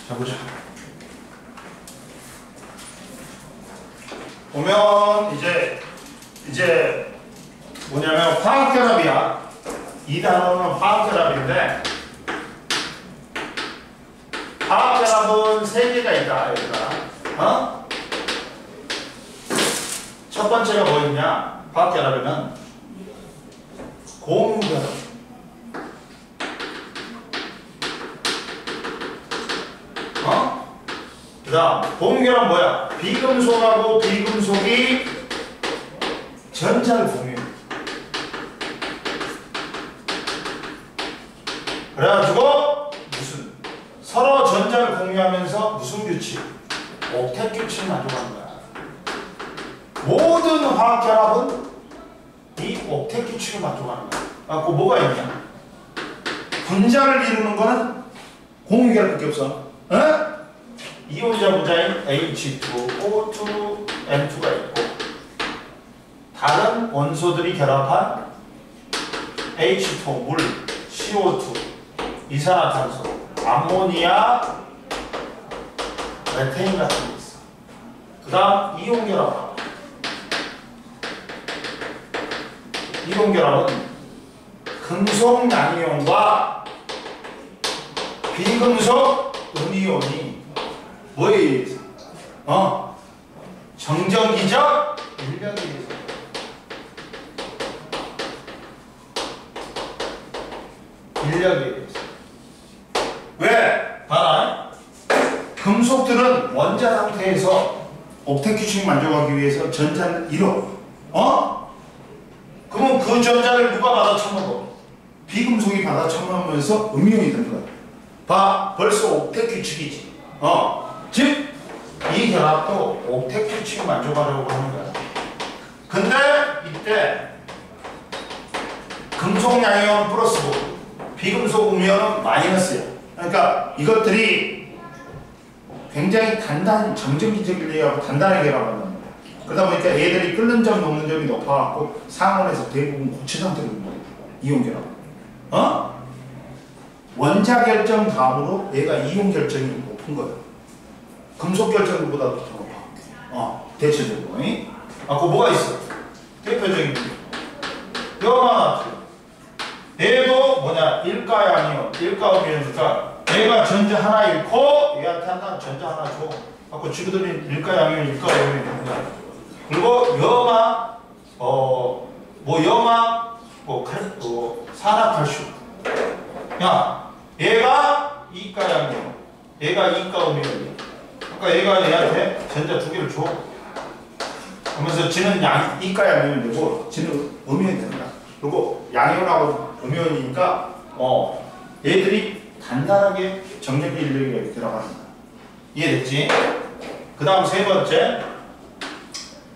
자, 보자. 보면 이제 뭐냐면 화학결합이야. 이 단어는 화학결합인데 화학결합은 세 개가 있다. 얘들아. 첫 번째가 뭐였냐? 화학결합에는 고무결합. 그 다음 고무결합 뭐야? 비금속하고 비금속이 전자를 공유해. 그래가지고 무슨 서로 전자를 공유하면서 무슨 규칙? 옥텟 규칙을 만족하는 거야. 모든 화학결합은 이 옥텟 규칙을 만족하는 거야. 그 뭐가 있냐? 분자를 이루는 거는 공유결합밖에 없어. 이온자 분자인 H2O2, N2가 있고 다른 원소들이 결합한 H2O, 물, CO2, 이산화탄소, 암모니아, 메테인 같은 게 있어. 그 다음 이온결합. 이온결합은 금속 양이온과 비금속 음이온이 뭐에 의해서? 정전기적 인력에 의해서. 인력에 의해서. 왜? 봐라. 금속들은 원자 상태에서 옥텟 규칙 만족하기 위해서 전자를 잃어. 그러면 그 전자를 누가 받아 처먹어? 비금속이 받아 처먹으면서 음이온이 되는 거야. 봐, 벌써 옥텟 규칙이지. 즉, 이 결합도 옥텟 규칙을 만족하려고 하는 거야. 근데 이때 금속 양이온 플러스고 비금속 음이온은 마이너스야. 그러니까 이것들이 굉장히 단단한 정전기적을 얘기하고 단단하게 결합한단 말이야. 그러다 보니까 얘들이 끓는 점 녹는 점이 높아갖고 상온에서 대부분 고체 상태로 있는 거야. 이온 결합. 원자 결정 다음으로 얘가 이온 결정이 높은 거야. 금속 결정보다도 더 높아. 대체적으로. 그 뭐가 있어? 대표적인 게 염화나트륨. 얘도 뭐냐? 일가양이온, 일가음이온이니까 얘가 전자 하나 잃고 얘한테 하나 전자 하나 줘. 아까 주거들이 일가양이온, 일가음이온이 된다. 그리고 염화, 산화칼슘. 야, 얘가 이가양이온, 얘가 이가음이온이야. 그러니까 얘가 얘한테 전자 두 개를 줘. 그러면서 지는 이가양이온이 되고 지는 음이온이 된다. 그리고 양이온하고 음이온이니까 얘들이 단단하게 정전기 인력이 들어가는 거야. 이해됐지? 그 다음 세 번째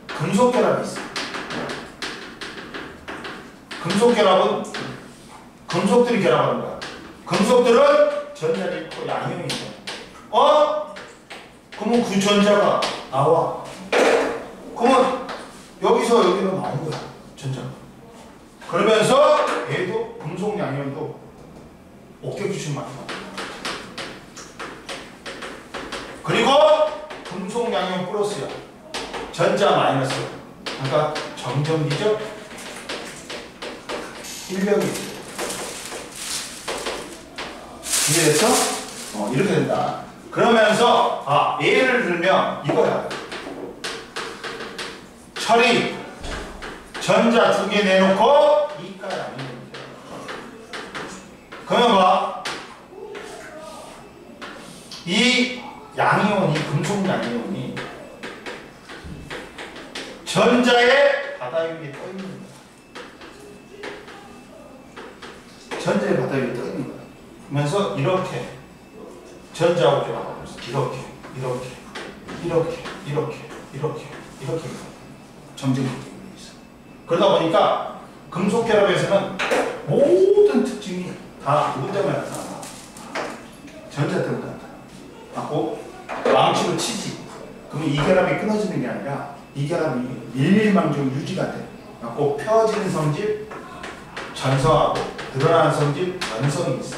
금속 결합이 있어. 금속 결합은 금속들이 결합하는 거야. 금속들은 전자를 잃고 양이온이 돼. 그러면 그 전자가 나와. 그러면 여기서 여기로 나온 거야. 전자가. 그러면서 얘도 금속 양이온도 옥텟 규칙 맞춰. 그리고 금속 양이온 플러스야. 전자 마이너스. 그러니까 정전기적 인력이 있어. 이해됐어? 이렇게 된다. 그러면서 예를 들면 이거야. 철이 전자 두 개 내놓고 이가에 안 있는 거야. 그러면 봐. 이 양이온이 금속 양이온이 전자의 바다 위에 떠 있는 거야. 전자의 바다 위에 떠 있는 거야. 그러면서 이렇게 전자하고 결합하고 있어. 이렇게 정전기 때문에 있어. 그러다 보니까 금속 결합에서는 모든 특징이 다 누구 때문에 나타나? 전자 때문에 나타나. 망치로 치지. 그러면 이 결합이 끊어지는 게 아니라 이 결합이 밀밀망정 유지가 돼. 펴지는 성질, 전성하고 드러나는 성질, 연성이 있어.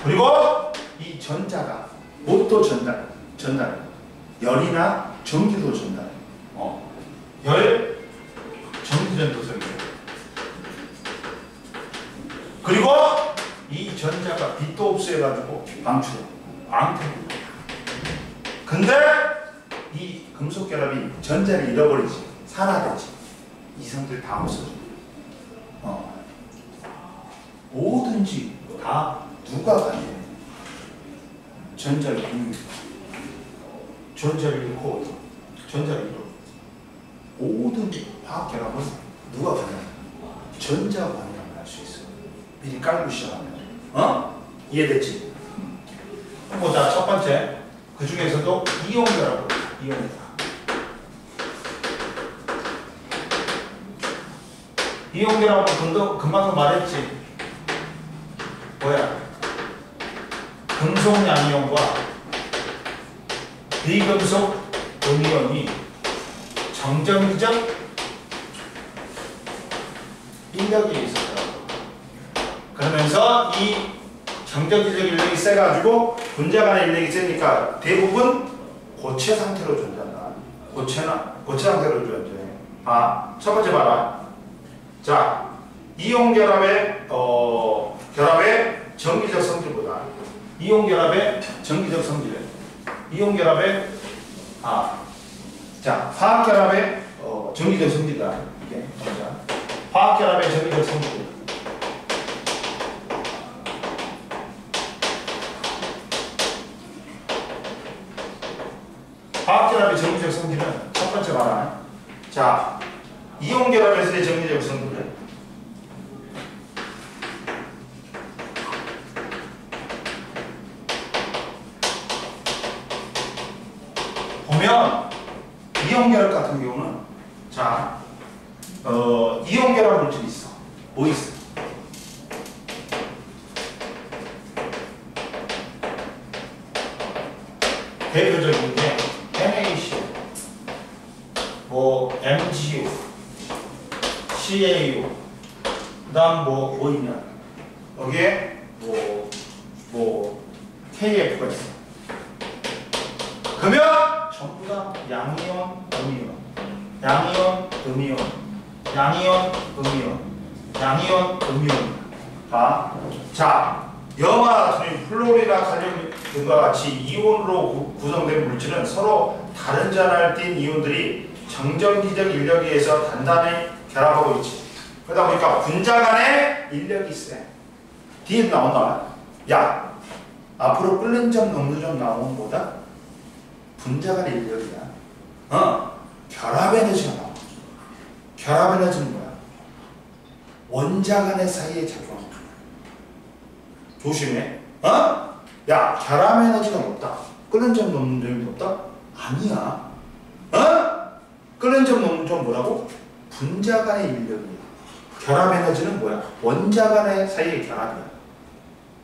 그리고 이 전자가 뭣도 전달. 열이나 전기도 전달. 열, 전기 전도성이에요. 그리고 이 전자가 빛도 흡수해가지고 방출해. 앙택입니다. 근데 이 금속 결합이 전자를 잃어버리지. 산화되지. 이성들 다 없어져. 뭐든지 다 누가 가냐. 전자를 잃는 전자를 잃고 전자를 잃어. 모든 화학 결합은 누가 가냐. 전자가 관여를 할 수 있어. 미리 깔고 시작하면. 이해됐지? 보자. 첫 번째. 그 중에서도 이온 결합. 이온 결합은 금방도 말했지. 뭐야? 금속 양이온과 비금속 음이온이 정전기적 인력이 있었더라고. 그러면서 이 정전기적 인력이 세가지고 분자 간의 인력이 세니까 대부분 고체 상태로 존재한다. 고체 상태로 존재해. 첫 번째 봐라. 자, 이온 결합의 전기적 성질보다 이온 결합의 전기적 성질, 이온 결합의 화학 결합의 전기적 성질이다. 이게 먼저 화학 결합의 전기적 성질. 화학 결합의 전기적 성질은 첫 번째 봐라. 자, 이온 결합에서의 전기적 성질은 보면 이온 결합 같은 경우는 이온 결합 물질이 있어. 뭐 있어? 대표적인 게 NaCO, MgO, CaO, 그다음 뭐 있냐? 여기에 KF가 있어. 그러면 전부 다 양이온, 음이온, 양이온, 음이온, 양이온, 음이온, 양이온, 음이온. 자, 염화, 플로리나, 칼륨 등과 같이 이온으로 구성된 물질은 서로 다른 전하를 띤 이온들이 정전기적 인력에 의해서 단단히 결합하고 있지. 그러다 보니까 분자 간의 인력이 세. 뒤에 나온다. 야, 앞으로 끓는 점, 녹는 점 나오는 거다. 분자 간의 인력이야. 결합 에너지가 나와. 결합 에너지는 뭐야? 원자 간의 사이에 작용. 조심해. 야, 결합 에너지가 높다. 끓는 점, 녹는 점이 높다? 아니야. 끓는 점, 녹는 점 뭐라고? 분자 간의 인력이야. 결합 에너지는 뭐야? 원자 간의 사이의 결합이야.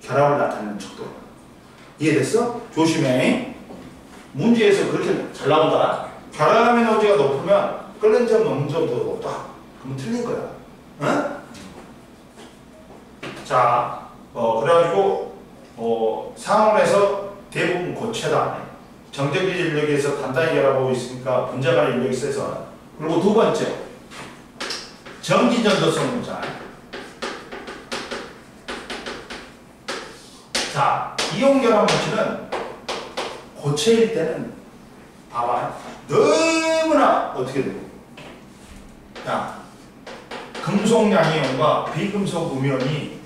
결합을 나타내는 척도야. 이해됐어? 조심해. 문제에서 그렇게 잘 나온다. 결합 에너지가 높으면 끓는 점, 녹는 점도 높다. 그러면 틀린 거야. 자, 그래가지고 상온에서 대부분 고체다. 정전기 인력에서 단단히 결합하고 있으니까 분자 간의 인력이 세서. 그리고 두 번째, 전기 전도성 문자. 자, 이온 결합 물질은 고체일 때는 봐봐. 너무나 어떻게 되고? 자, 금속 양이온과 비금속 음이온이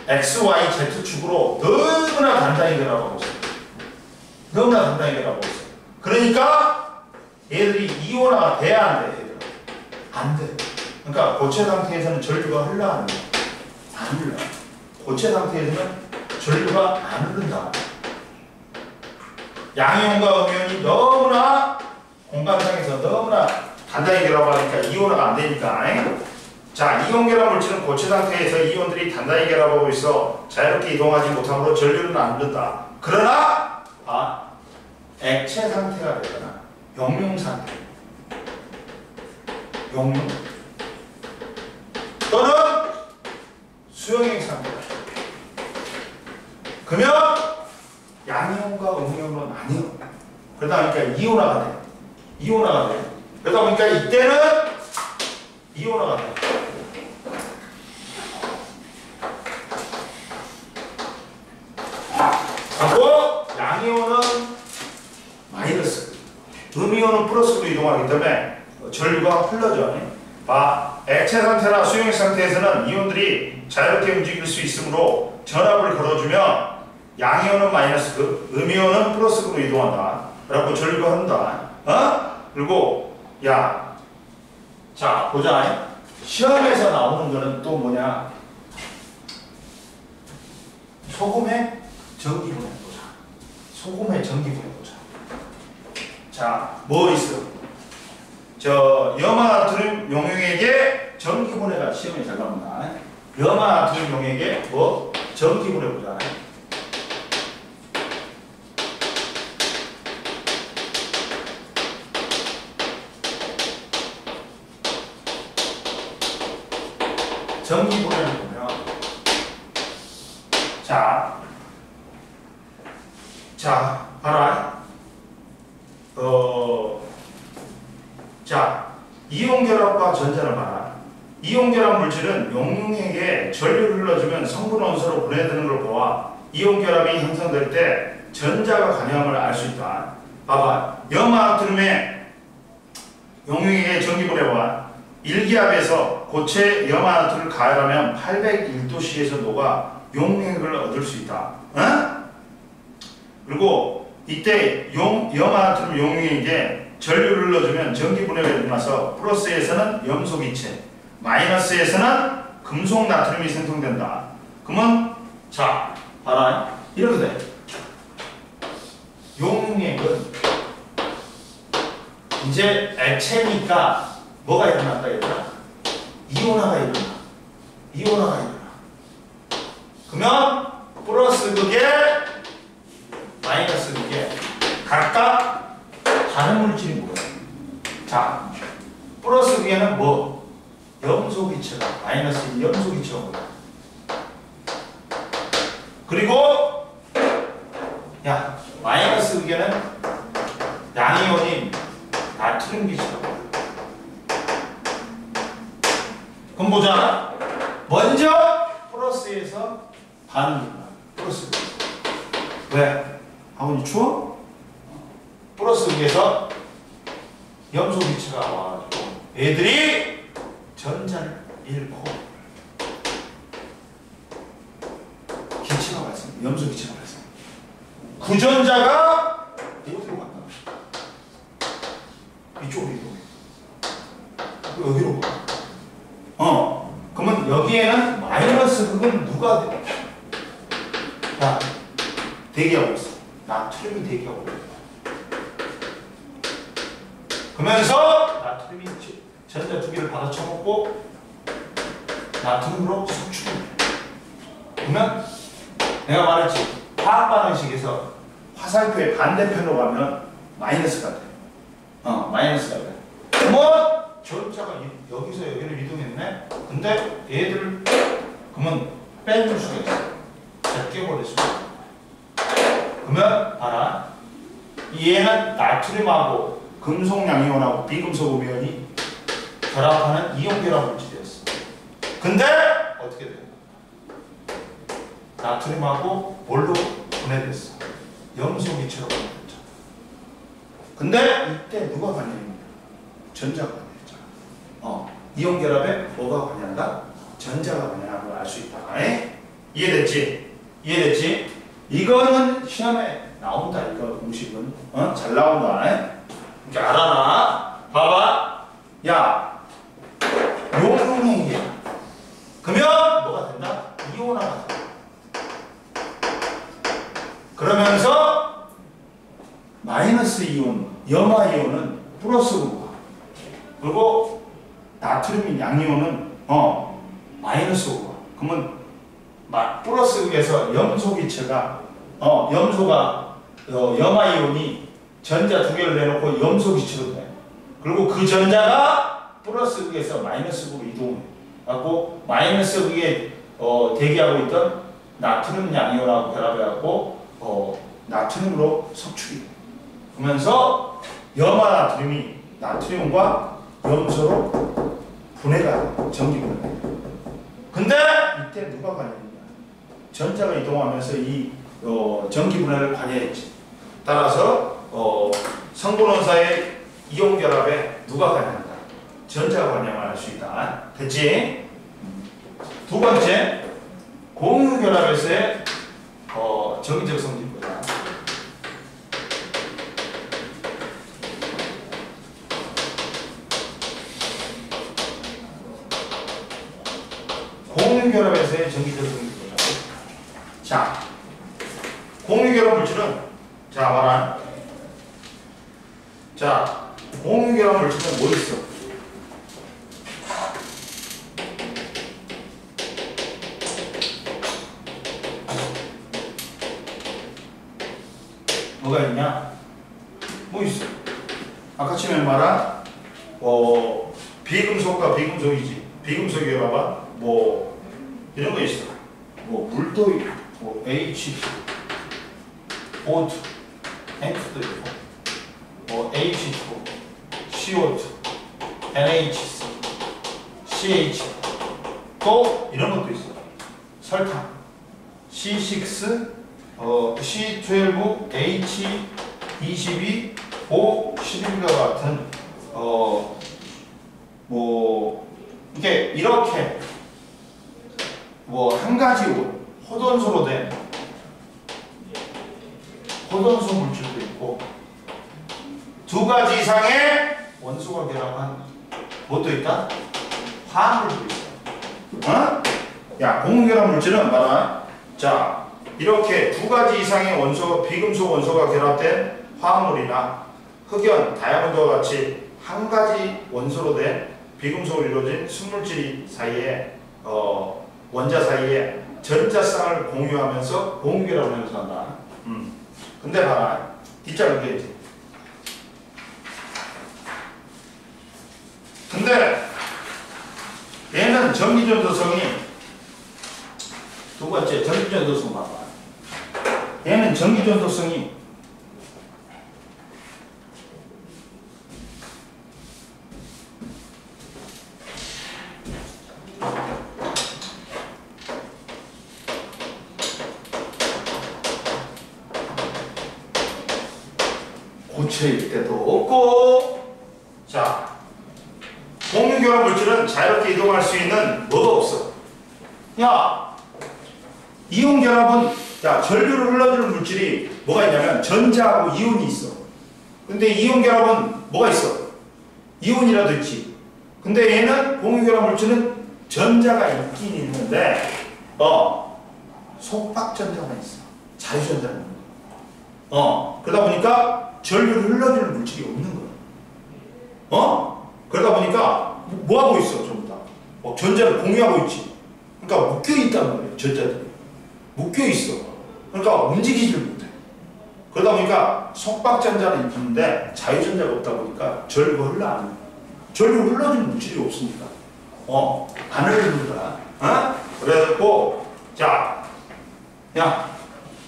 X, Y, Z축으로 너무나 단단히 결합하고 있어요. 너무나 단단히 결합하고 있어요. 그러니까 얘들이 이온화가 돼야 안 돼. 얘들은. 안 돼. 그러니까 고체 상태에서는 전류가 흘러 안 흘러. 안 흘러. 고체 상태에서는 전류가 안 흐른다. 양이온과 음이온이 너무나 공간상에서 너무나 단단히 결합하니까 이온화가 안 되니까. 자, 이온 결합 물질은 고체 상태에서 이온들이 단단히 결합하고 있어 자유롭게 이동하지 못하므로 전류는 안 흐른다. 그러나 액체 상태가 되거나 용융 상태, 용융 또는 수용액 상태가. 그러면 양이온과 음이온은 아니요. 그러다 보니까 이온화가 돼. 이온화가 돼. 그러다 보니까 이때는 이온화가 돼. 하고 양이온은 마이너스, 음이온은 플러스로 이동하기 때문에 전류가 흘러져. 액체 상태나 수용액 상태에서는 이온들이 자유롭게 움직일 수 있으므로 전압을 걸어주면 양이온은 마이너스, 음이온은 플러스로 이동한다. 그래갖고 전류가 흐른다. 그리고 자 보자. 시험에서 나오는 거는 또 뭐냐? 소금의 전기분해 보자. 소금의 전기분해 보자. 자, 뭐 있어? 염화나트륨 용액에 전기분해가 시험에 잘 나온다. 염화나트륨 용액에 뭐? 전기분해 보자. 전기분해를 보면 자, 봐라. 이온 결합과 전자를 봐라. 이온 결합 물질은 용액에 전류를 흘러주면 성분 원소로 분해되는 걸 보아 이온 결합이 형성될 때 전자가 관여함을 알 수 있다. 봐봐. 염화나트륨의 용액에 전기분해와 일기압에서 고체 염화나트륨을 가열하면 801도씨에서 녹아 용액을 얻을 수 있다. 그리고 이때 염화나트륨 용액에 전류를 흘러주면 전기분해가 일어나서 플러스에서는 염소기체, 마이너스에서는 금속 나트륨이 생성된다. 그러면 자, 봐라. 이렇게 돼. 용액은 이제 액체니까 뭐가 일어났다 얘들아? 이온화가 일어나. 이온화가 일어나. 그러면 플러스 극에 마이너스 극에 각각 다른 물질이 뭐야? 자, 플러스 극에는 뭐? 염소기체가, 마이너스 염소기체가 뭐야? 그리고 마이너스 극에는 양이온인 나트륨 기체가 뭐야? 그럼 보자. 먼저 플러스에서 반응이 플러스. 왜? 아버님 추워? 플러스 극에서 염소 기체가 와가지고 애들이 전자를 잃고 기체가 발생. 염소 기체가 발생. 그 전자가 어디로 간다? 이쪽으로 이동해. 여기로 가. 그러면 여기에는 마이너스 극은 누가 대기하고 있어. 나트륨이 대기하고 있어. 그러면서 나트륨이 전자 두 개를 받아 쳐먹고 나트륨으로 석출을 해. 그러면 내가 말했지. 화학 반응식에서 화살표의 반대편으로 가면 마이너스가 돼. 마이너스가 돼. 그러면 전자가 여기서 여기를 이동했네. 근데 얘들을 그러면 빼줄 수가 있어. 제껴버릴 수가 있어. 그러면 봐라. 얘는 나트륨하고 금속 양이온하고 비금속 음이온이 결합하는 이온 결합 물질이었어. 근데 어떻게 돼? 나트륨하고 뭘로 분해됐어? 염소 기체로 분해됐죠. 근데 이때 누가 관여합니까? 전자가 관여했잖아. 이온 결합에 뭐가 관여한다? 전자가 관여하는 걸 알 수 있다. 이해됐지? 이해됐지? 이거는 시험에 나온다. 이거 공식은 잘 나온다. 이렇게 알아놔. 봐봐. 용액이야. 그러면 뭐가 된다? 이온화가 된다. 그러면서 마이너스 이온, 염화 이온은 플러스로 가. 그리고 나트륨인 양이온은 마이너스로 가. 그러면 플러스에서 염소 기체가 염소가 염화 이온이 전자 두 개를 내놓고 염소 기체로 돼. 그리고 그 전자가 플러스 극에서 마이너스 극으로 이동해. 갖고 마이너스 극에 대기하고 있던 나트륨 양이온하고 결합해갖고 나트륨으로 섭축이 그러면서 염화나트륨이 나트륨과 염소로 분해가 돼요. 전기 분해가 돼요. 근데 이때 누가 관여했냐? 전자가 이동하면서 이 전기 분해를 관여했지. 따라서 성분원사의 이온 결합에 누가 관여한다? 전자가 관여할 수 있다. 됐지? 두 번째, 공유 결합에서의 정기적 성질보다 공유결합에서의 전기적 성질보다. 자, 공유결합 물질은 자 말한 자 공유결합 물질은 뭐 있어? 뭐가 있냐? 뭐 있어? 아까 처음에 말한 비금속과 비금속이지. 비금속이 결합한 뭐 이런 거 있어. 뭐 물도 있고, 뭐 H, O2, N도 있고, 뭐 H2, CO2, NH, CH, 또 이런 것도 있어. 설탕, C6, C12, H22, O11과 같은 뭐 이렇게 뭐 한 가지 호돈소로 된 호돈소 물질도 있고 두 가지 이상의 원소가 결합한 뭣도 있다? 화합물도 있어. 야, 공유결합 물질은 봐라. 자, 이렇게 두 가지 이상의 원소, 비금속 원소가 결합된 화합물이나 흑연, 다이아몬드와 같이 한 가지 원소로 된 비금속으로 이루어진 순물질 사이에 원자 사이에 전자쌍을 공유하면서 공유결합을 형성한다. 근데 봐라. 뒷자를 그려야지. 근데 얘는 전기전도성이 두 번째 전기전도성 봐봐. 얘는 전기전도성이 고체일 때도 없고, 자, 공유결합 물질은 자유롭게 이동할 수 있는 뭐가 없어. 야, 이온결합은 자 전류를 흘러주는 물질이 뭐가 있냐면 전자하고 이온이 있어. 근데 이온결합은 뭐가 있어? 이온이라도 있지. 근데 얘는 공유결합 물질은 전자가 있긴 있는데 속박전자가 있어. 자유전자는 있는 거야. 그러다 보니까 전류를 흘러주는 물질이 없는 거야. 그러다 보니까 뭐 하고 있어? 전부 다 전자를 공유하고 있지. 그러니까 묶여 있단 말이에요. 전자들이 묶여 있어. 그러니까 움직이지를 못해. 그러다 보니까 속박전자는 있는데 자유전자가 없다 보니까 전류가 흘러 안 돼. 전류 흘러주는 물질이 없으니까 안 흘러주는 거야. 그래갖고 자, 야,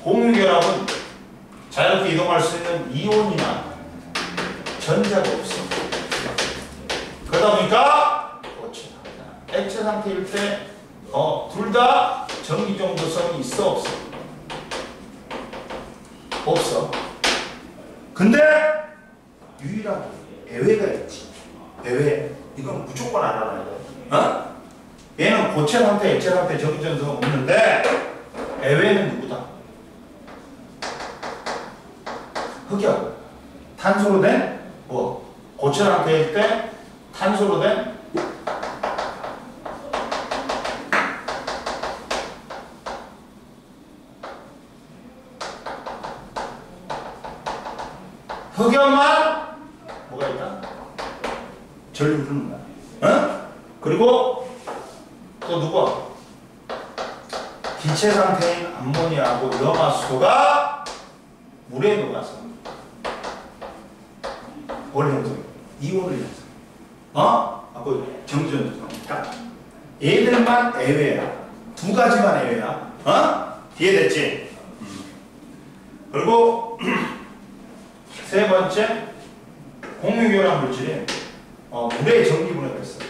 공유결합은 자유롭게 이동할 수 있는 이온이나 전자가 없어. 그러다 보니까 액체 상태일 때 둘 다 전기전도성이 있어 없어? 없어. 근데 유일하게 애외가 있지. 애외. 이건 무조건 알아놔야 돼. 얘는 고체 상태, 액체 상태 전기전도성 없는데 애외는 누구다? 흑연. 탄소로 된 고체 상태일 때 탄소로 된 흑연만 뭐가 있다? 전류 흐르는 거야. 그리고 또 누구? 기체 상태인 암모니아하고 염화수소가 물에 녹아서 뭘 형성해? 이온을 형성해. 그 정전도성이니까 얘들만 애외야. 두 가지만 애외야. 이해됐지? 그리고 세 번째 공유결합 물질이 물의 전기분해가 있어요.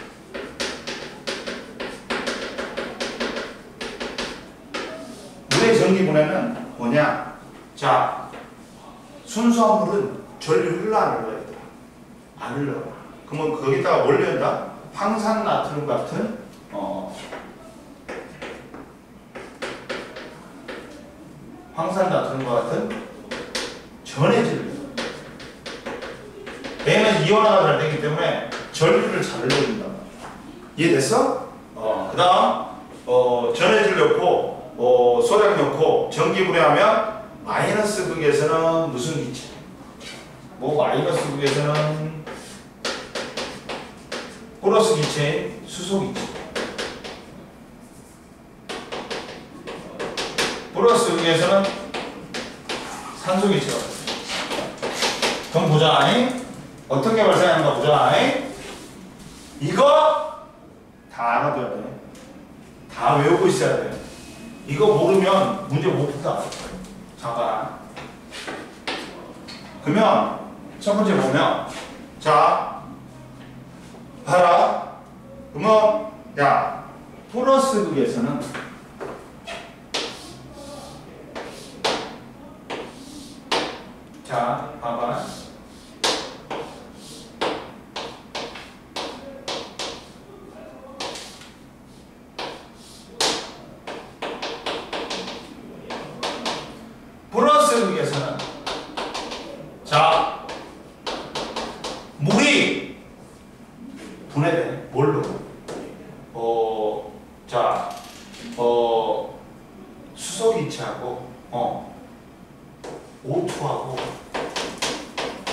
물의 전기분해는 뭐냐? 자, 순수한 물은 전류 흘러 안 흘러야 돼. 안 흘러. 그러면 거기다가 뭘 넣는다? 황산나트륨 같은 황산나트륨과 같은 전해질을. 얘는 이온화가 잘 되기 때문에 전류를 잘 넣는다. 이해됐어? 그 다음 전해질 넣고 소량 넣고 전기분해하면 마이너스 극에서는 무슨 기체? 마이너스 극에서는 플러스 기체인 수소 기체. 플러스 극에서는 산소 기체가 발생. 그럼 보자. 어떤 게 발생하는가 보자. 이거 다 알아둬야 돼. 다 외우고 있어야 돼. 이거 모르면 문제 못 푼다. 잠깐. 그러면 첫 번째 보면, 자, 봐라. 그러면 야, 플러스 극에서는 자, 봐봐. 플러스 극에서는 자, 물이 분해돼. 뭘로? 자, 수소기체하고 O2하고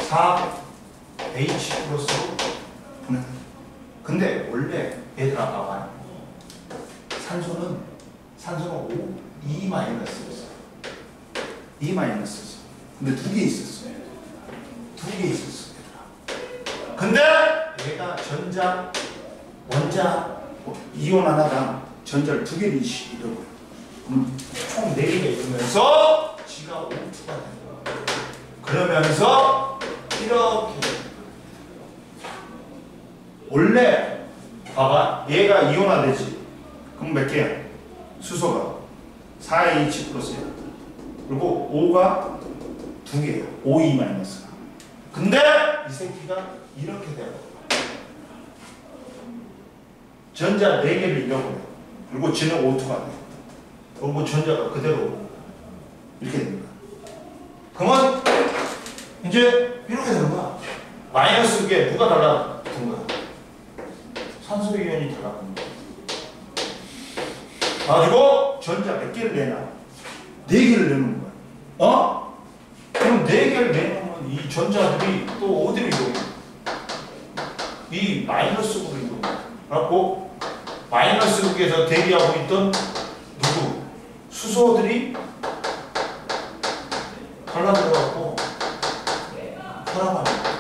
4H 플러스로 분해돼. 근데 원래 얘들아 봐봐요. 산소는 5, 2 마이너스였어. 2 마이너스였어. 근데 두 개 있었어요. 두 개 있었어, 얘들아. 근데 얘가 전자, 원자, 이온 하나당 전자를 두 개를 잃어버려. 총 4개가 있으면서 지가 O2가 되는 거야. 그러면서 이렇게 원래 봐봐. 얘가 이온화되지. 그럼 몇 개야? 수소가 4H 플러스야. 그리고 O가 2개야. O2 마이너스가. 근데 이 새끼가 이렇게 되는 거야. 전자 4개를 잃어버려. 그리고 지는 O2가 돼. 그리고 전자가 그대로 이렇게 됩니다. 그러면 이제 이렇게 되는 거야. 마이너스 게 누가 달라붙은 거야? 산소 이온이 달라붙는 거야. 가지고 전자 몇 개를 내나? 4개를 내는 거야. 그럼 4개를 내놓으면 이 전자들이 또 어디로 이동해? 이 마이너스로 이동해. 그래갖고 마이너스 극에서 대기하고 있던 누구? 수소들이 갈라들어갖고 혈압하는 거야.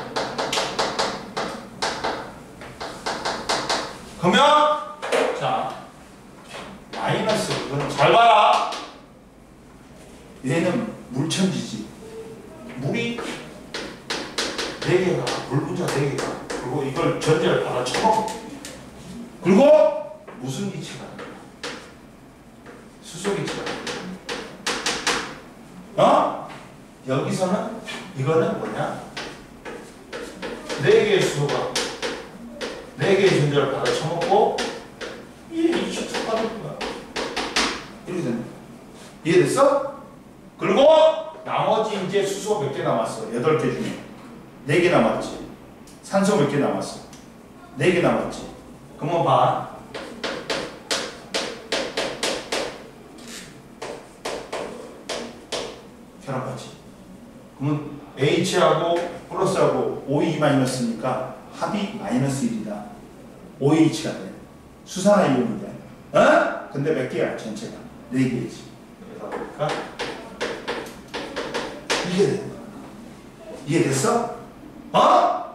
그러면 자, 마이너스 극은 잘 봐라. 얘는 물천지지. 물이 4개가, 물 분자 4개가. 그리고 이걸 전자를 받아 쳐먹어. 그리고 무슨 기체가? 수소 기체가. 여기서는 이거는 뭐냐? 4개의 수소가 4개의 전자를 받아 쳐먹고 이게 H2 받는 거야. 이렇게 되는 거야. 이해됐어? 그리고 나머지 이제 수소 몇 개 남았어? 8개 중에 4개 남았지. 산소 몇 개 남았어? 4개 남았지. 그러면 봐. 결합하지. 그러면 H하고 플러스하고 OE 마이너스니까 합이 마이너스 1이다. OH가 돼. 수산화이온이 돼. 근데 몇 개야? 전체가 4개지. 그러다 보니까 이게 되는 거야. 이해됐어? 봐.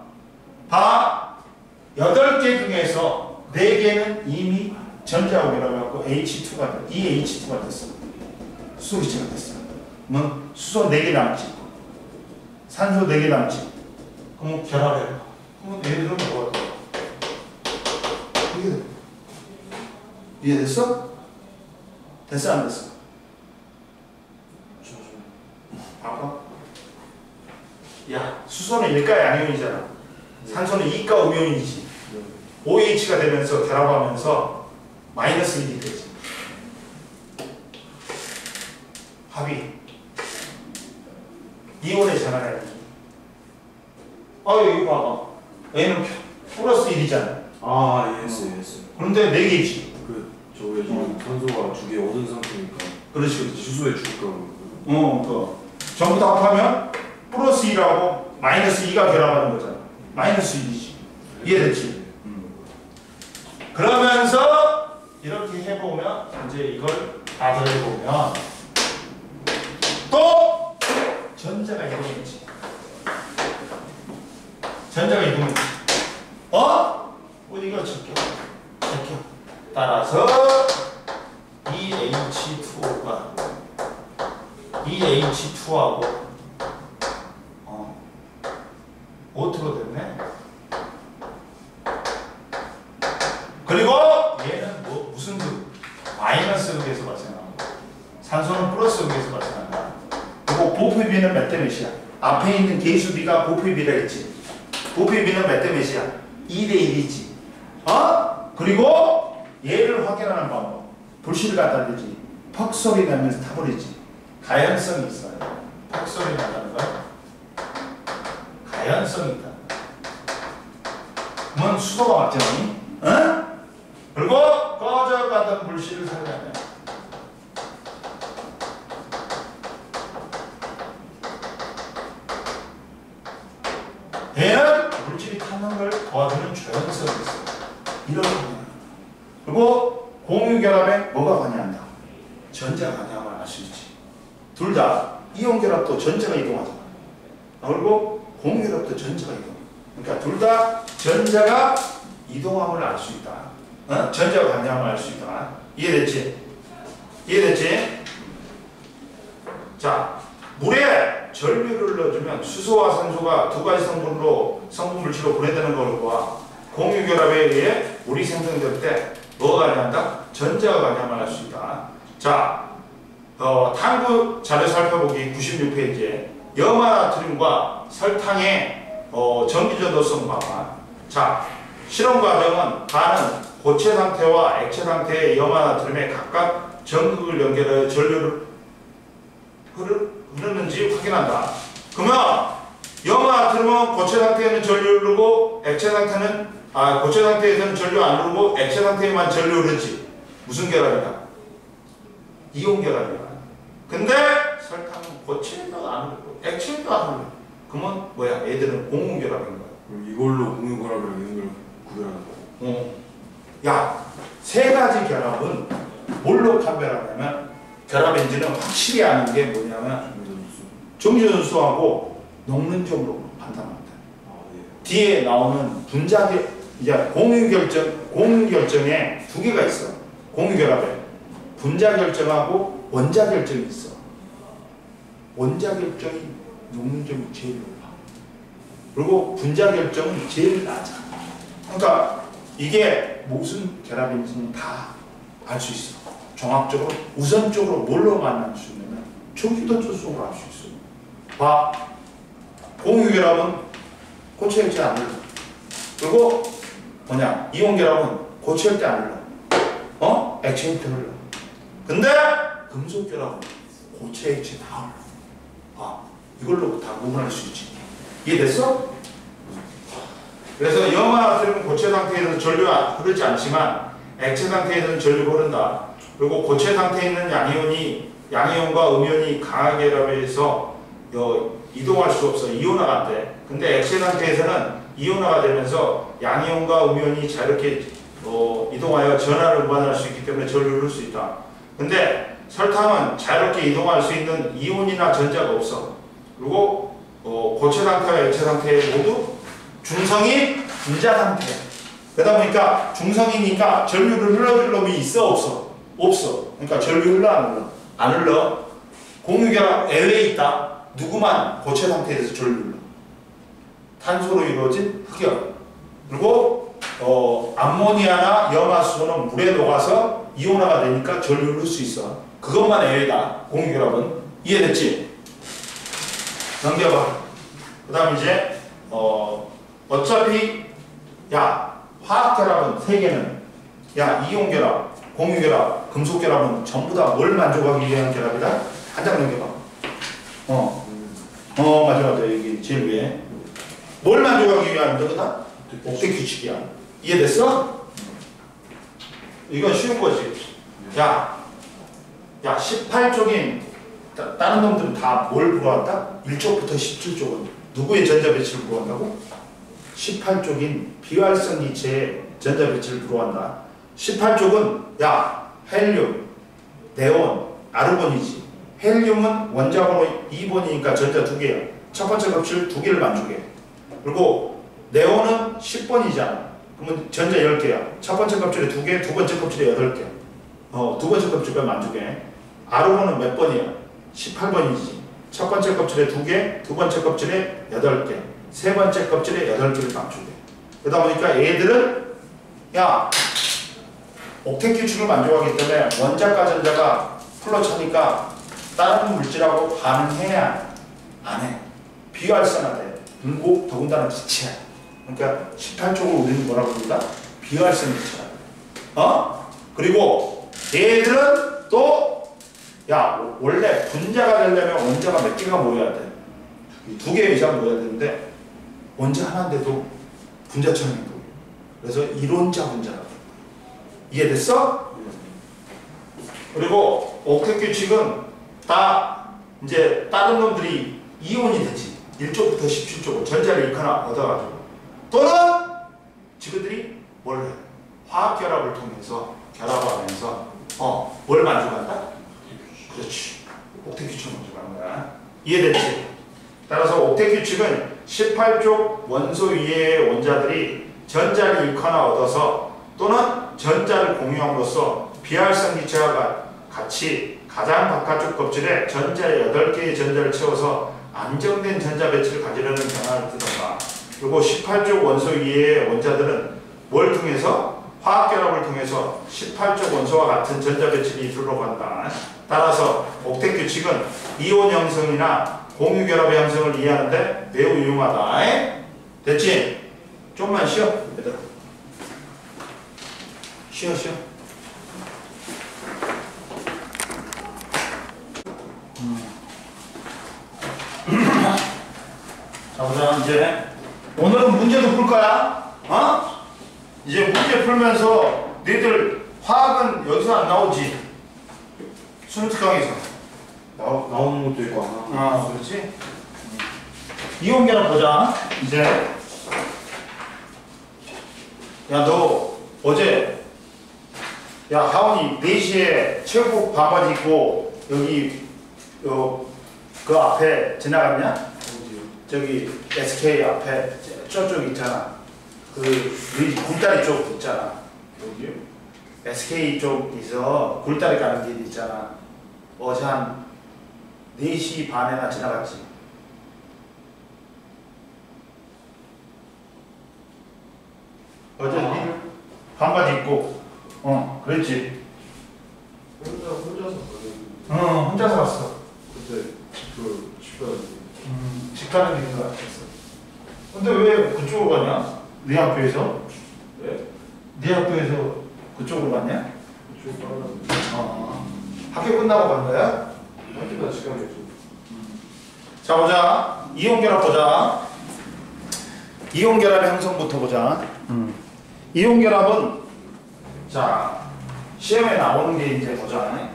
8개 중에서 4개는 이미 전자옥이라고 해갖고 H2가 돼. 이 H2가 됐어. 수소기체가 됐어. 그러면 수소 4개 남지. 산소 4개 남지. 그럼 결합해. 그러면 얘들은 뭐가 돼? 이게 돼. 이해됐어? 됐어 안 됐어? 봐봐. 야, 수소는 1가 양이온이잖아. 산소는 2가 음이온이지. OH가 되면서 결합하면서 마이너스 1이 되지. 합이 이온의 전환이야. 이거 봐봐. 얘는 플러스 1이잖아. 아, 예스. 그런데 4개지. 저게 지금 산소가 주기에 얻은 상태니까. 그렇지. 수소의 주가. 전부 다 합하면 플러스 2하고 마이너스 2가 결합하는 거잖아. 마이너스 1이지. 이해됐지? 그러면서 이렇게 해보면 이제 이걸 다 더해보면 또 전자가 이동했지. 전자가 이동했지. 이거 적혀. 따라서 EH2하고 O2로 됐네. 그리고 얘는 무슨 극? 마이너스 극에서 발생하고 산소는 플러스 극에서 발생한다. 그리고 보피비는 몇 대 몇이야? 앞에 있는 계수비가 보피비라 했지. 보피비는 몇 대 몇이야? 2대 1이지. 그리고 얘를 확인하는 방법. 불씨를 갖다 대지. 퍽 소리 나면서 타버리지. 가연성이 있어요. 퍽 소리 나는 건 가연성이 있다. 그러면 수소가 맞잖니? 그리고 꺼져가던 불씨를 살려내. 얘는 물질이 타는 걸 도와주는 조연성이 있어요. 이렇게 그리고 공유결합에 뭐가 관여한다? 전자가 관여함을 알 수 있지. 둘 다 이온결합도 전자가 이동하잖아. 그리고 공유결합도 전자가 이동. 그러니까 둘 다 전자가 이동함을 알 수 있다. 전자가 관여함을 알 수 있다. 이해됐지? 자, 물에 전류를 넣어주면 수소와 산소가 두 가지 성분 물질로 분해되는 것과 공유결합에 의해 물이 생성될 때 뭐가 관여한다? 전자가 관여함을 알 수 있다. 자, 탐구 자료 살펴보기 96페이지에 염화나트륨과 설탕의 전기전도성 봐봐. 자, 실험 과정은 반은 고체 상태와 액체 상태의 염화나트륨에 각각 전극을 연결해 전류를 흐르는지 확인한다. 그러면 염화나트륨은 고체 상태에는 전류 흐르고 고체 상태에서는 전류 안 흐르고 액체 상태에만 전류 흐르지. 무슨 결합이다? 이온 결합이다. 근데 설탕은 고체도 안 흐르고 액체도 안 흐르고. 그러면 뭐야? 얘들은 공유결합인 거야. 그럼 이걸로 공유결합이랑 이런 걸 구별하는 거야? 야, 세 가지 결합은 뭘로 판별하냐면 결합인지는 확실히 아는 게 뭐냐면 정지전수하고 녹는적으로 판단합니다. 뒤에 나오는 공유결정에 두 개가 있어. 공유결합에 분자결정하고 원자결정이 있어. 원자결정이 녹는점이 제일 높아. 그리고 분자결정은 제일 낮아. 그러니까 이게 무슨 결합인지는 다 알 수 있어. 종합적으로 우선적으로 뭘로 만날 수 있냐면 전기전도성으로 알 수 있어. 봐, 공유결합은 고체 액체 안 흘러. 그리고 이온결합은 고체 액체 안 흘러. 액체 액체 흘러. 근데 금속결합은 고체 액체 다 흘러. 이걸로 다 구분할 수 있지. 이해됐어? 그래서 염화나트륨은 고체 상태에서는 전류가 흐르지 않지만 액체 상태에서는 전류가 흐른다. 그리고 고체 상태에 있는 양이온과 음이온이 강하게 결합해서 이동할 수 없어. 이온화가 돼. 근데 액체 상태에서는 이온화가 되면서 양이온과 음이온이 자유롭게 이동하여 전하를 운반할 수 있기 때문에 전류를 흐를 수 있다. 근데 설탕은 자유롭게 이동할 수 있는 이온이나 전자가 없어. 그리고 고체 상태와 액체 상태 모두 중성인 분자 상태. 그러다 보니까 중성이니까 전류를 흘러줄 놈이 있어 없어? 없어. 그러니까 전류 흘러 안 흘러? 안 흘러. 공유결합 애외에 있다. 누구만 고체 상태에서 전류를 탄소로 이루어진 흑연. 그리고 암모니아나 염화수소는 물에 녹아서 이온화가 되니까 전류를 넣을 수 있어. 그것만 애외다. 공유결합은. 이해됐지? 넘겨봐. 그 다음 이제 어차피 야 화학결합은 세 개는 야 이온결합, 공유결합, 금속결합은 전부 다 뭘 만족하기 위한 결합이다? 한 장 넘겨봐. 맞아 여기 제일 위에 뭘 만족하기 위한 거다? 옥대 규칙이야. 이해됐어? 이건 쉬운 거지. 야 18쪽인 다른 놈들은 다 뭘 불어한다? 1쪽부터 17쪽은 누구의 전자 배치를 불어한다고? 18쪽인 비활성 기체의 전자 배치를 불어한다. 18쪽은 야 헬륨, 네온, 아르곤이지. 헬륨은 원자번호 2번이니까 전자 2개야. 첫 번째 껍질 2개를 만족해. 그리고 네온은 10번이잖아. 그러면 전자 10개야. 첫 번째 껍질에 2개, 두 번째 kop질에 8개. 두 번째 껍질과 만족해. 아르곤은 몇 번이야? 18번이지. 첫 번째 껍질에 2개, 두 번째 껍질에 8개, 세 번째 껍질에 8개를 만족해. 그러다 보니까 얘들은 야 옥텟 규칙을 만족하기 때문에 원자과 전자가 풀로 차니까 다른 물질하고 반응해야 안 해. 비활성화돼. 그리고 더군다나 기체야. 그러니까 18쪽을 우리는 뭐라고 부른다? 비활성 기체야. 그리고 얘들은 또 야 원래 분자가 되려면 원자가 몇 개가 모여야 돼? 2개 이상 모여야 되는데 원자 하나인데도 분자처럼 행동해. 그래서 이론자 분자라고. 이해됐어? 그리고 옥텟 규칙은 다 이제 다른 놈들이 이온이 되지. 1쪽부터 17쪽은 전자를 잃거나 얻어가지고 또는 지그들이 뭘 해? 화학 결합을 통해서 결합하면서 뭘 만족한다? 그렇지. 옥텟 규칙을 만족하는 거야. 이해됐지? 따라서 옥텟 규칙은 18쪽 원소 이외의 원자들이 전자를 잃거나 얻어서 또는 전자를 공유함으로써 비활성 기체와 같이 가장 바깥쪽 껍질에 전자 8개의 전자를 채워서 안정된 전자 배치를 가지려는 경향을 띠던가. 그리고 18쪽 원소 이외의 원자들은 뭘 통해서? 화학결합을 통해서 18쪽 원소와 같은 전자 배치를 이루러 간다. 따라서 옥텟 규칙은 이온 형성이나 공유결합의 형성을 이해하는데 매우 유용하다. 됐지? 좀만 쉬어. 얘들아. 쉬어. 자, 보자. 이제 오늘은 문제도 풀 거야. 이제 문제 풀면서 너희들 화학은 여기서 안 나오지. 수능특강에서 나오는 것도 있고 안 나오는 그렇지. 이온결합 보자. 이제 야 너 어제 야 하원이 4시에 체육복 반바지 입고 여기 그 앞에 지나갔냐? 어디요? 저기 SK 앞에 저쪽 있잖아. 그 굴다리 쪽 있잖아. 어디요? SK 쪽에서 굴다리 가는 길 있잖아. 어제 한 4시 반에나 지나갔지. 어제 반바지 입고 그랬지. 혼자서 가는 혼자서 왔어. 그때 집 가는 집 가는 길인 것 같았어. 근데 왜 그쪽으로 가냐? 네 학교에서? 네? 네 학교에서 그쪽으로 갔냐? 쭉 따라가는 학교 끝나고 간 거야? 학교나 시간이 없어. 자 보자. 이온결합 보자. 이온결합의 형성부터 보자. 이온결합은 자 시험에 나오는 게 이제 보자.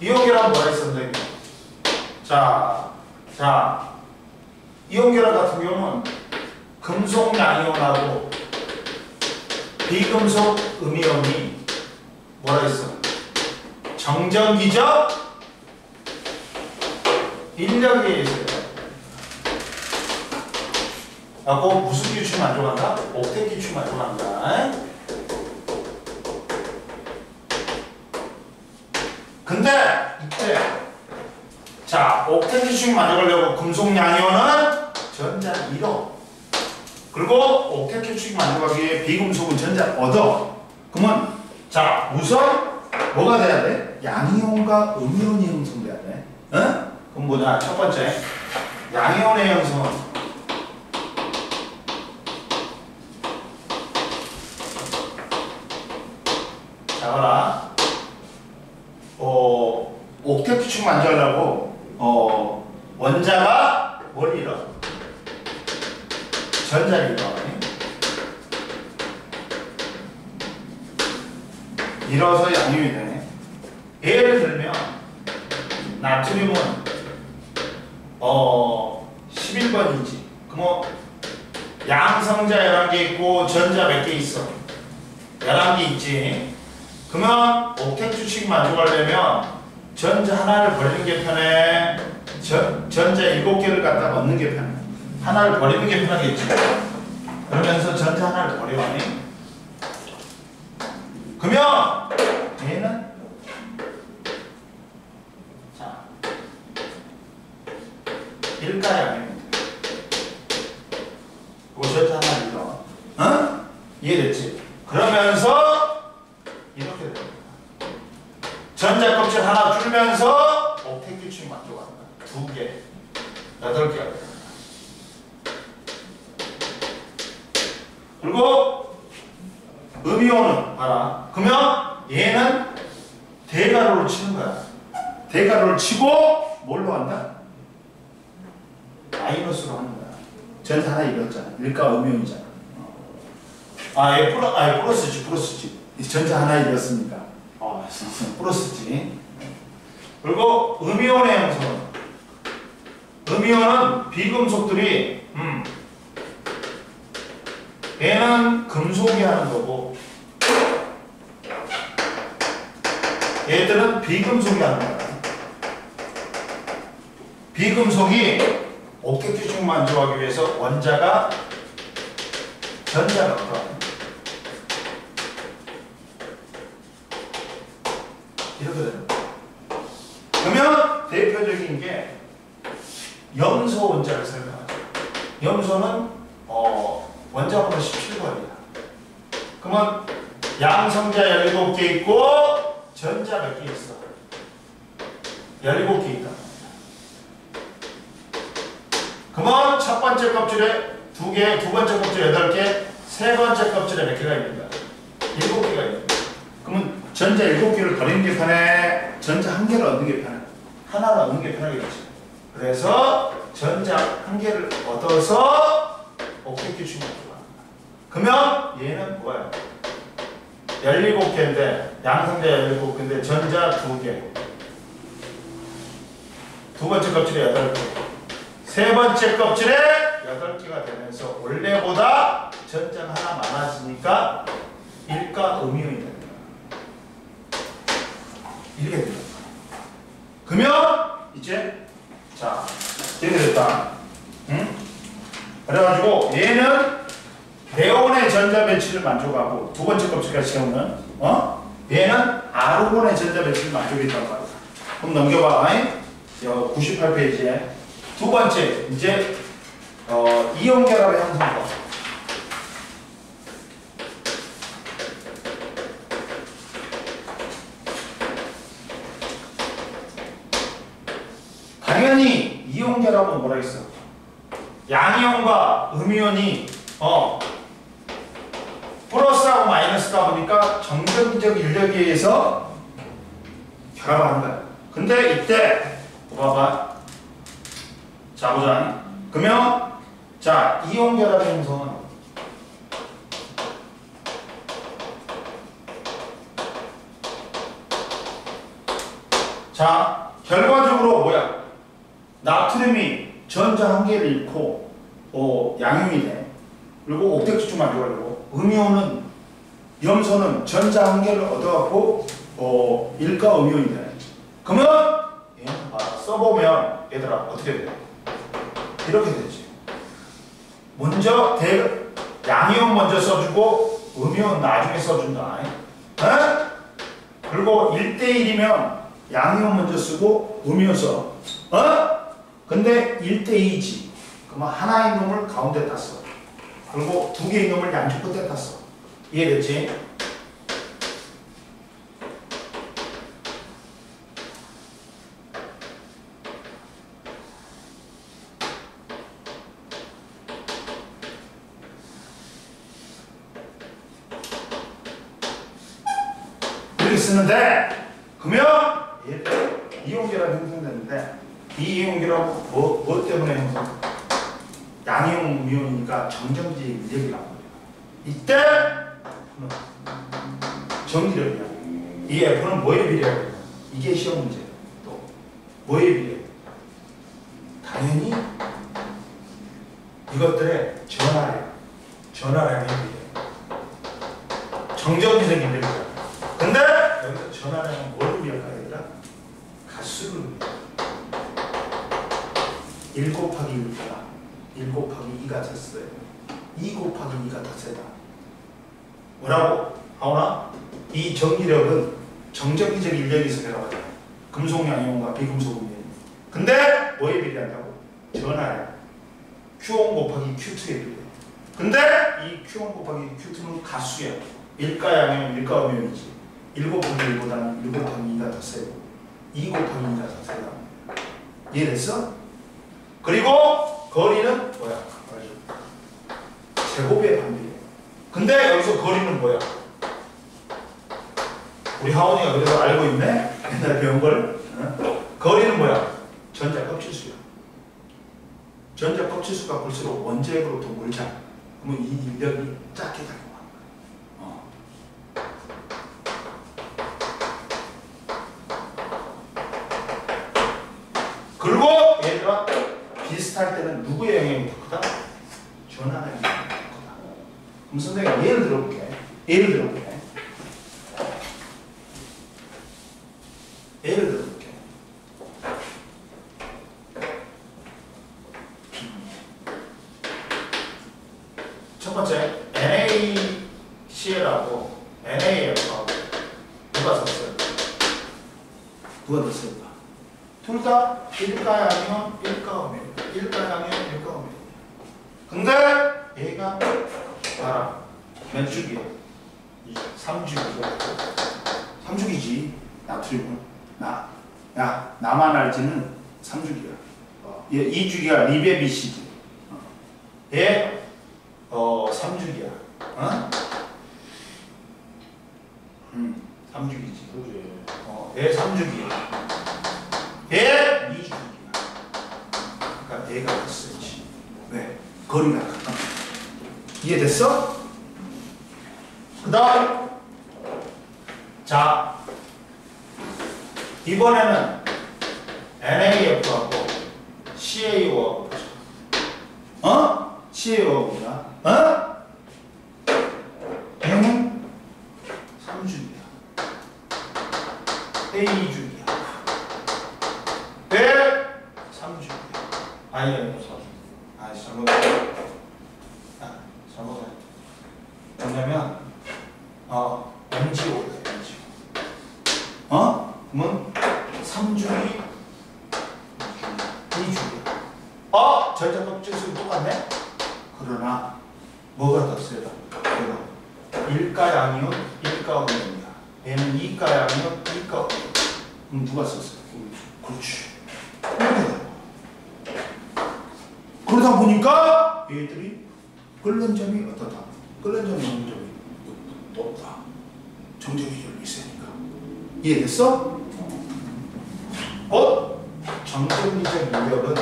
이온결합은 뭐라 했었는데? 자 이온결합 같은 경우는 금속 양이온하고 비금속 음이온이 뭐라 했어? 정전기적 인력에 의해서 하고 무슨 규칙 만족한다? 옥텟 규칙 만족한다. 근데 이때 자 옥텟 규칙 만들려고 금속 양이온은 전자 1호 그리고 옥텟 규칙 만들기 위해 비금속은 전자 얻어. 그러면 자 우선 뭐가 돼야 돼? 양이온과 음이온이 형성돼야 돼. 응? 그럼 뭐냐? 첫 번째 양이온의 형성은 자 봐라. 옥텟 규칙 만들려고 원자가 뭘 잃어? 전자를 잃어. 잃어서 양이온이 되네. 예를 들면 나트륨은 11번이지. 그럼 양성자 11개 있고 전자 몇 개 있어? 11개 있지. 그러면 옥텟 규칙 만족하려면 전자 하나를 버리는 게 편해? 전자 7개를 갖다 넣는 게 편해? 하나를 버리는 게 편하겠지. 그러면서 전자 하나를 버려하니? 그러면 얘는 자 1가 양입니다. 그리고 전자 하나를 넣어. 어? 이해됐지? 그러면서 이렇게 됩니다. 전자 껍질 하나 줄면서 옥텟 규칙 만족한다. 2개, 8개가 됩니다. 그리고 음이온은 봐라. 그러면 얘는 대가로를 치는 거야. 대가로를 치고 뭘로 한다? 마이너스로 하는 거야. 전자 하나 잃었잖아. 일가 음이온이잖아. 플러스지. 전자 하나 잃었으니까. 플러스지. 그리고 음이온의 형성은 음이온은 비금속들이 얘는 금속이 하는 거고 얘들은 비금속이 하는 거야. 비금속이 옥텟 규칙 만족하기 위해서 원자가 전자가 없다. 이렇게 되는 거야. 그러면 대표적인 게 염소 원자를 설명하죠. 염소는 원자번호 17번이야. 그러면 양성자 17개 있고 전자 몇 개 있어? 17개 있다. 그러면 첫 번째 껍질에 2개, 두 번째 껍질에 8개, 세 번째 껍질에 몇 개가 있는가? 7개가 있는 거야. 그러면 전자 7개를 버리는 게 편해? 전자 1개를 얻는 게 편해? 하나를 얻는 게 편하겠지. 그래서 전자 1개를 얻어서 옥텟 규칙을 만들어. 그러면 얘는 뭐야? 17개인데 양성자 17개인데 전자 2개. 두 번째 껍질에 8개. 세 번째 껍질에 8개가 되면서 원래보다 전자가 하나 많아지니까 일가 음이온이 됩니다. 이렇게 됩니다. 그러면 이제 자 이렇게 됐다. 응? 그래가지고 얘는 네온의 전자 배치를 만족하고 두 번째 껍질까지 채우는 얘는 아르곤의 전자 배치를 만족했다고 합니다. 그럼 넘겨봐. 98페이지에 두 번째 이제 이온 결합의 형성법. 당연히 이온 결합은 뭐라 했어? 양이온과 음이온이 플러스하고 마이너스다 보니까 정전기적 인력에 의해서 결합하는 거야. 근데 이때 봐봐. 자 보자. 그러면 자 이온 결합의 형성은 자 결과적으로 뭐야? 나트륨이 전자 1개를 잃고 양이온이 돼. 그리고 옥텟 규칙 만들어가지고 음이온은 염소는 전자 1개를 얻어갖고 일가 음이온이 돼. 그러면 얘는 봐 써보면 얘들아 어떻게 돼? 이렇게 되지. 먼저 양이온 먼저 써주고 음이온 나중에 써준다. 그리고 1대1이면 양이온 먼저 쓰고 음이온 써. 근데 1대2지. 그러면 하나의 놈을 가운데 땄어. 그리고 두 개의 놈을 양쪽 끝에 땄어. 이해됐지? 이렇게 쓰는데, 그러면 이온계가 형성되는데, 이 이온계라고 뭐 때문에 형성? 양이온, 미온이니까 정전지 인력이라고 해요. 이때 전기력이야. 이 F는 뭐에 비례해요? 이게 시험 문제예요. 또 뭐에 비례해? 당연히 이것들의 전하량에 비례해. 정전지적 인력이야. 근데 여기서 전하량은 뭘 의미할까? 아니라 가수를 의미해. 1 곱하기 1보다 1 곱하기 2가 더 세요. 2 곱하기 2가 더 세다. 뭐라고? 하오나? 이 전기력은 정전기적 인력이 있어 내려가잖아. 금속 양이온과 비금속 음이온. 근데 뭐에 비례한다고? 전하량. Q1 곱하기 Q2에 비례해. 근데 이 Q1 곱하기 Q2는 가수야. 일가 양이온, 일가 음이온이지. 1 곱하기 1보다는 1 곱하기 2가 더 세고 2 곱하기 2가 더 세다. 이해됐어? 그리고 거리는 뭐야? 제곱의 반비례. 근데 여기서 거리는 뭐야? 우리 하원이가 그래서 알고 있네? 옛날에 배운 걸. 거리는 뭐야? 전자 껍질수야. 전자 껍질수가 볼수록 원자핵으로부터 멀잖아. 그러면 이 인력이 작게 작용하는 거야. 그리고 얘들아 비슷할 때는 누구의 영향이 더 크다? 전하의 영향이 더 크다. 그럼 선생님 예를 들어볼게. 예를 들어볼게. 첫 번째 NaCl하고 NaF하고 누가 더 세요? 누가 더 세요? 둘 다 일가양이면 일가음이에요. 일가양이면 일가음이에요. 근데 얘가 봐라. 몇 주기야? 3주기야. 3주기지. 나트륨은. 나만 알지는 3주기야. 얘 2주기가 리베비시지. 얘 3주기야. 3주기지. 얘 3주기야. 얘 2주기야. 그러니까 얘가 컸어야지. 왜? 거리가 가깝다. 이해됐어? 그 다음 자 이번에는 NaF하고 CaO하고 CaO하고야. M은 3주기야. A 2주기야. 배 3주기야. 아니 4주. 잘못해. 뭐냐면 MgO야. MgO. 그러면 3주기 2주기야. 전자 껍질수는 똑같네? 그러나 뭐가 더 세다? 일가양이온, 일가음이온이야. 얘는 이가양이온, 이가음이온. 그럼 누가 썼어? 그렇지. 그러다 보니까 얘들이 끓는 점이 어떻다? 끓는 점이 없는 점이 높다. 정전기력이 있으니까. 이해됐어? 정전기적 인력은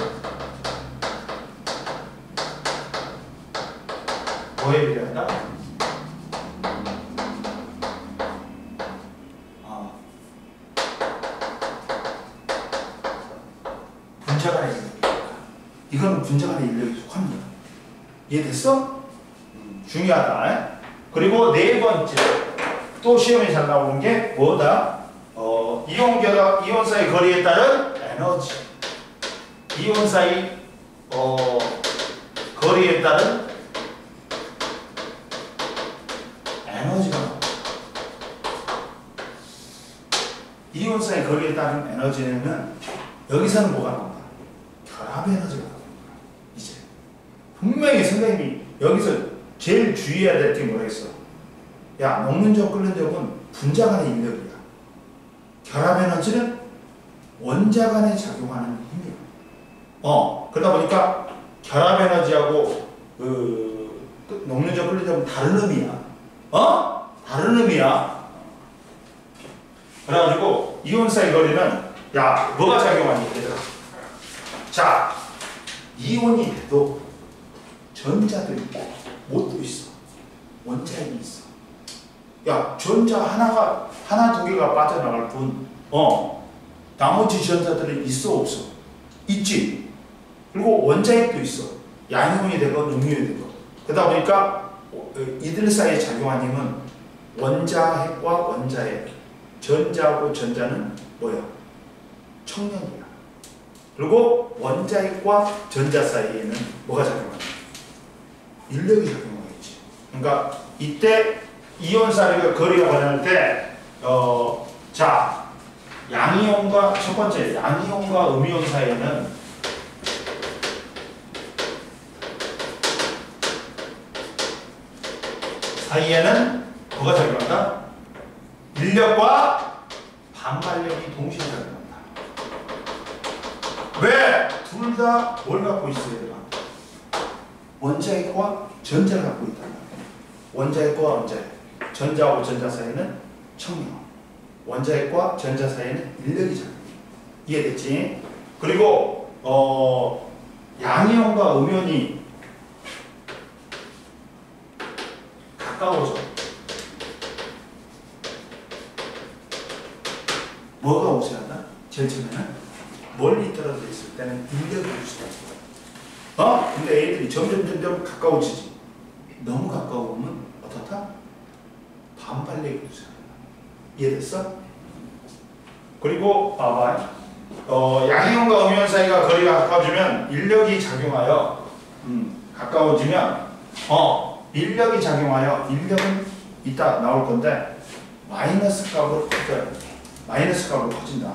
뭐에 비례한다? 분자 간의 인력이니까. 이건 분자 간의 인력에 속합니다. 이해됐어? 중요하다. 그리고 네 번째 또 시험에 잘 나오는 게 뭐다? 이온 사이 거리에 따른 에너지. 이온 사이 거리에 따른 에너지가 나옵니다. 이온사의 거리에 따른 에너지는 여기서는 뭐가 나온다? 결합 에너지가 나온다. 이제 분명히 선생님이 여기서 제일 주의해야 될 게 뭐겠어? 야, 녹는 점 끓는 점은 분자 간의 인력이야. 결합 에너지는 원자 간에 작용하는 힘이야. 그러다 보니까 결합 에너지하고 녹는 점 끓는 점은 다른 의미야. 다른 의미야. 그래가지고 이온사의 거리는 야, 뭐가 작용하니? 얘들아. 자, 이온이 돼도 전자들이 못 있어. 원자핵이 있어. 야, 전자 하나 두 개가 빠져나갈 뿐, 나머지 전자들은 있어 없어? 있지. 그리고 원자핵도 있어. 양이온이 되건 음이온이 되건. 그러다 보니까 이들 사이에 작용한 힘은 원자핵과 원자핵, 전자하고 전자는 뭐야? 청력이야. 그리고 원자핵과 전자 사이에는 뭐가 작용하냐? 인력이 작용하겠지. 그러니까 이때 이온사의 거리가 변할 때, 자, 양이온과 첫 번째 양이온과 음이온 사이에는 뭐가 작용한다? 인력과 반발력이 동시에 작용한다. 왜? 둘 다 뭘 갖고 있어야 되나? 원자핵과 전자를 갖고 있단 말이야. 원자핵과 원자핵, 전자하고 전자 사이에는 청력, 원자핵과 전자 사이에는 인력이 작용해. 이해됐지? 그리고 양이온과 음이온이 가까워져. 뭐가 우세하다? 제일 처음에는 멀리 떨어져 있을 때는 인력이 우세하다. 근데 애들이 점점 가까워지지. 너무 가까우면 어떻다? 반발력이 우세하다. 이해됐어? 그리고 봐봐. 양이온과 음이온 사이가 거리가 가까워지면 인력이 작용하여 가까워지면 인력이 작용하여 인력은 이따 나올 건데 마이너스 값으로 커져요. 마이너스 값으로 커진다.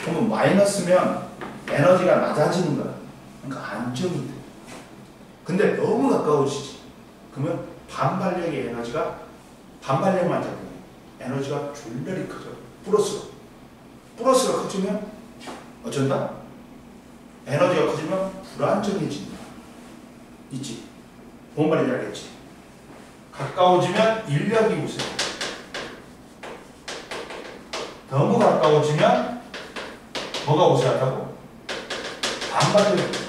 그러면 마이너스면 에너지가 낮아지는 거야. 그러니까 안정이 돼. 근데 너무 가까워지지. 그러면 반발력의 에너지가 반발력만 작용해. 에너지가 줄줄이 커져. 플러스가 커지면 어쩐다? 에너지가 커지면 불안정해진다. 있지? 뭔 말인지 알겠지? 가까워지면 인력이 우세해. 너무 가까워지면 뭐가 우세하다고? 반발력이 우세해.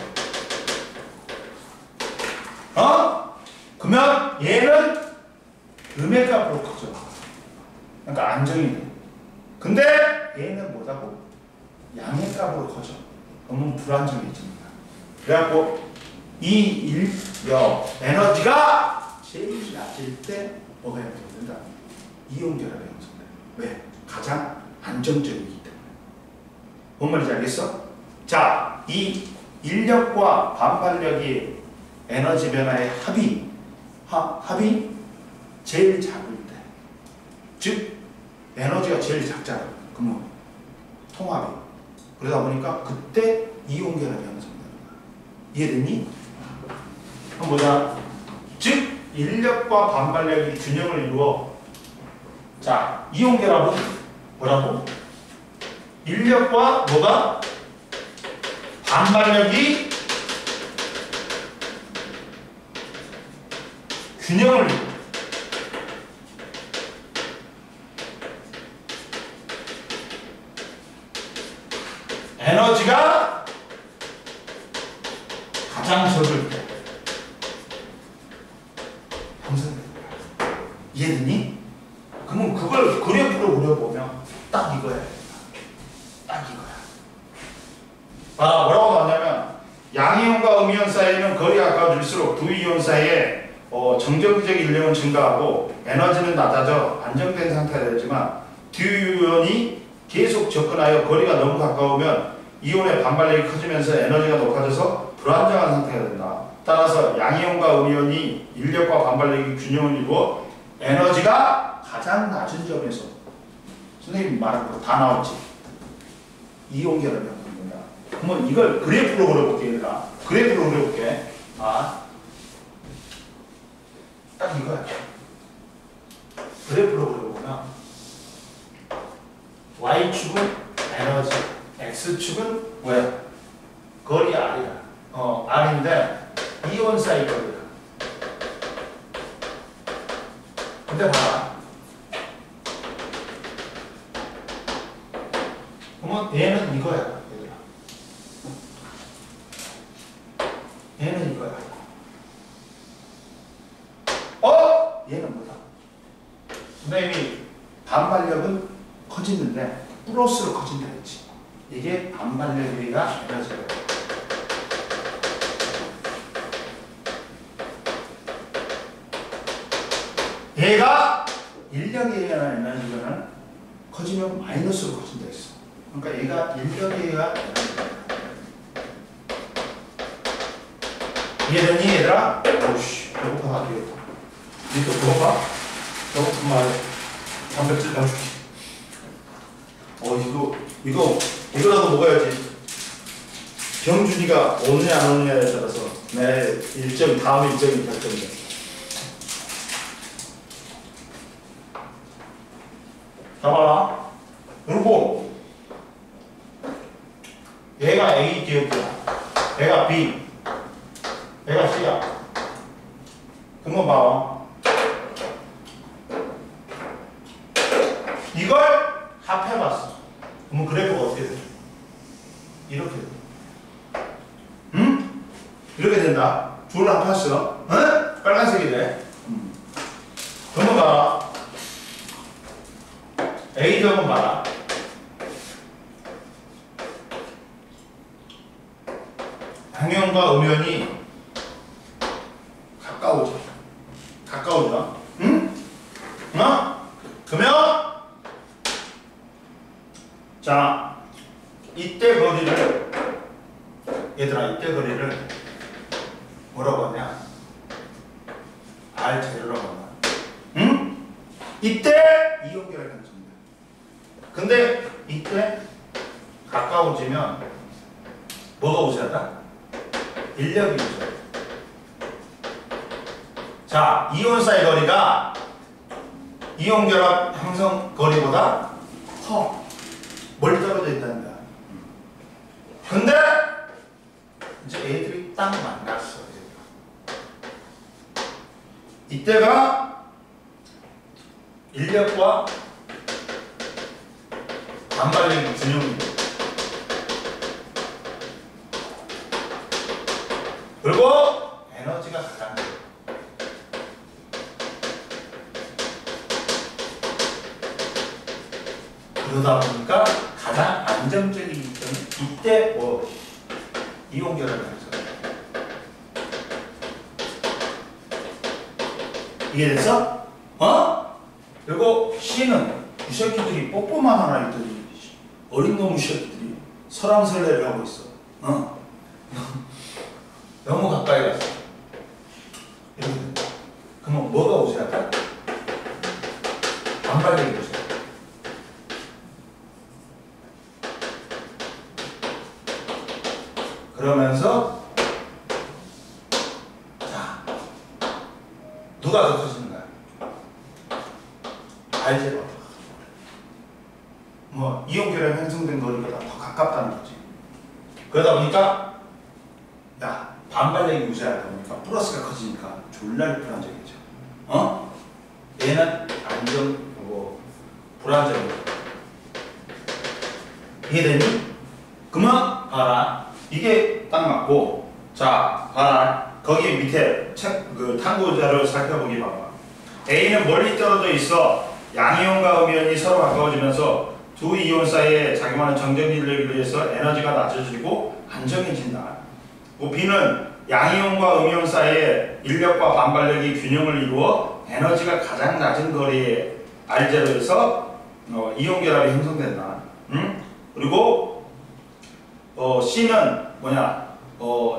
그러면 얘는 음의 값으로 커져. 그러니까 안정이 돼. 근데 얘는 뭐다고? 양의 값으로 커져. 그러면 불안정해집니다. 그래갖고 이 에너지가 제일 낮을 때 뭐가 형성된다? 이온 결합이 형성된다. 왜? 가장 안정적이기 때문에. 뭔 말인지 알겠어? 자, 이 인력과 반발력이 에너지 변화의 합이 제일 작을 때, 즉 에너지가 제일 작잖아. 그러면 통합이. 그러다 보니까 그때 이온 결합이 형성된다. 이해됐니? 한번 보자. 즉 인력과 반발력이 균형을 이루어. 자, 이온 결합은 뭐라고? 인력과 뭐가? 반발력이 균형을 이루어. 에너지가 가장 적을 때 형성된다. 이해됐니? 그러면 그걸 그래프로 그려보면 딱 이거야. 딱 이거야. 뭐라고 나왔냐면 양이온과 음이온 사이에는 거리가 가까워질수록 두 이온 사이에 정전기적 인력은 증가하고 에너지는 낮아져 안정된 상태가 되지만 두 이온이 계속 접근하여 거리가 너무 가까우면 이온의 반발력이 커지면서 에너지가 높아져서 불안정한 상태가 된다. 따라서 양이온과 음이온이 인력과 반발력이 균형을 이루어 에너지가 가장 낮은 점에서 선생님이 말한 거 다 나왔지. 이온 결합이 형성된다. 그러면 이걸 그래프로 그려볼게 얘들아. 그래프로 그려볼게. 딱 이거야. 그래프로 그려보면 Y축은 에너지, X축은 뭐야? 거리 R이야. R인데 이온 사이 거리야. 근데 봐라. 그러면 얘는 이거야. 얘들아. 얘는 이거야. 얘는 뭐다? 선생님이 반발력은 커지는데 플러스로 커진다 했지. 이게 반발력이가 에너지예요. 얘가 인력에 의한 에너지는 커지면 마이너스로 커진다 했어. 그러니까 얘가 인력에 의한 에너지다. 이해되니 얘들아? 오우씨 배고파 되겠다. 니도 배고파? 배고프면 단백질 넣어줄게. 이거라도 먹어야지. 병준이가 오느냐 안 오느냐에 따라서 내 다음 일정이 결정돼. 자 봐라. 그리고 얘가 A 기억이야. 얘가 B. 얘가 C야. 그러면 봐. 이걸 합해봤어. 그러면 그래프가 어떻게 돼? 이렇게 돼. 응? 이렇게 된다. 둘을 합했어. 응? 빨간색이 돼. 그러면 봐라. A점은 봐라. 양면과 음면이 가까워져. 가까워져. 응? 그러면 자, 이때 거리를 얘들아 이때 거리를 뭐라고 하냐? R0라고 한다. 응? 이때 이온 결합이 형성돼. 근데 이때 가까워지면 뭐가 우세하다? 인력이 우세하다. 자, 이온 사이 거리가 이온 결합 형성 거리보다 커. 멀리 떨어져 있다는 거야. 근데 이제 애들이 딱 만났어. 이때가 인력과 반발력이 균형이 돼. 그리고 에너지가 가장 돼. 그러다 보니까 가장 안정적이기 때문에 이때 이온 결합을 해서 이해됐어? 그리고 C는 이 새끼들이 뽀뽀만 하나 있더니 어린 놈의 새끼들이 설왕설래를 하고 있어. 너무 가까이 갔어. 이렇게 된다. 그러면 뭐가 우세하다? 반발력이 우세하다. 그러면서 자 누가 더 커지는 거야? 알제로. 뭐 이온 결합 형성된 거리보다 더 가깝다는 거지. 그러다 보니까 야 반발력이 우세하다 보니까 플러스가 커지니까 졸라 불안정해져. 얘는 불안정해. 이해되니? 그만 봐라. 이게 딱 맞고, 자, 봐라. 거기 밑에 탐구 자료를 살펴보기 봐봐. A는 멀리 떨어져 있어. 양이온과 음이온이 서로 가까워지면서 두 이온 사이에 자기만의 정적 인력에 의해서 에너지가 낮아지고 안정해진다. B는 양이온과 음이온 사이에 인력과 반발력이 균형을 이루어 에너지가 가장 낮은 거리에 R0에서 이온 결합이 형성된다. 그리고 C는 뭐냐?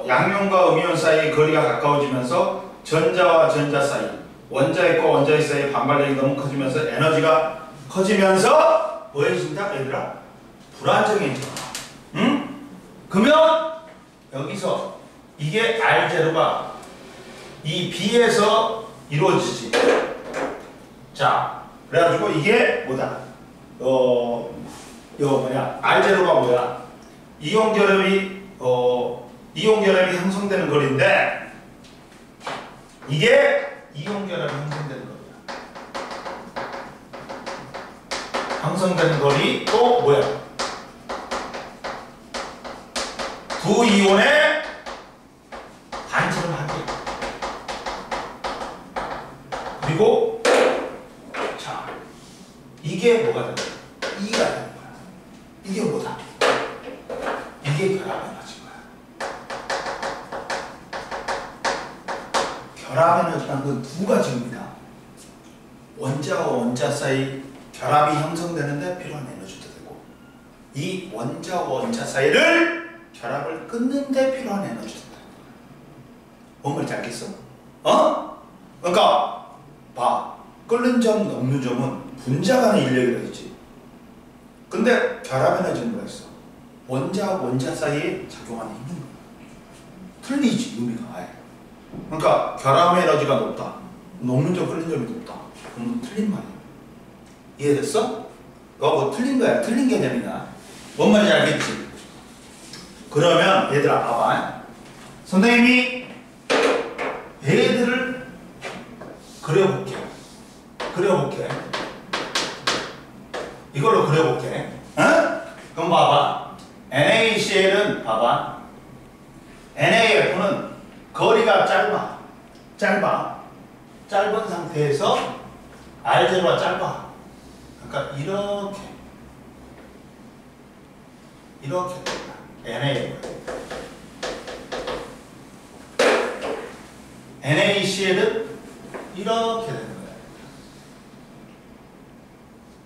양면과 음이온 사이의 거리가 가까워지면서 전자와 전자 사이, 원자핵과 원자핵 사이의 반발력이 너무 커지면서 에너지가 커지면서 뭐해진다? 얘들아? 불안정해져. 그러면 여기서 이게 R0가 이 B에서 이루어지지. 자, 그래가지고 이게 뭐다? 이거 뭐냐? R0가 뭐야? 이온결합이 형성되는 거리인데 이게 이온결합이 형성되는 거리야. 형성되는 거리 또 뭐야? 두 이온의 반지름 하기. 그리고 자, 이게 뭐가 되는 거야? 이가 되는 거야. 이게 뭐다? 이게 결합 에너지인 거야. 결합 에너지란 건 두 가지입니다. 원자와 원자 사이 결합이 형성되는데 필요한 에너지도 되고, 이 원자와 원자 사이를 결합을 끊는데 필요한 에너지도 된다. 뭔 말인지 알겠어? 그러니까 봐. 끓는 점, 녹는 점은 분자 간의 인력이라 했지. 근데 결합 에너지는 뭐가 있어? 원자와 원자 사이에 작용하는 힘인 거야. 틀리지, 의미가 아예. 그러니까 결합 에너지가 높다. 녹는 점, 끓는 점이 높다. 그럼 틀린 말이야. 이해됐어? 너 뭐 틀린 거야? 틀린 개념이야. 뭔 말인지 알겠지? 그러면 얘들아 봐봐. 선생님이 얘들을 그려볼게. 이걸로 그려볼게. 그럼 봐봐. NaCl은 봐봐. NaF는 거리가 짧은 상태에서 R0가 짧아. 그러니까 이렇게 NaF. NaCl은 이렇게 되는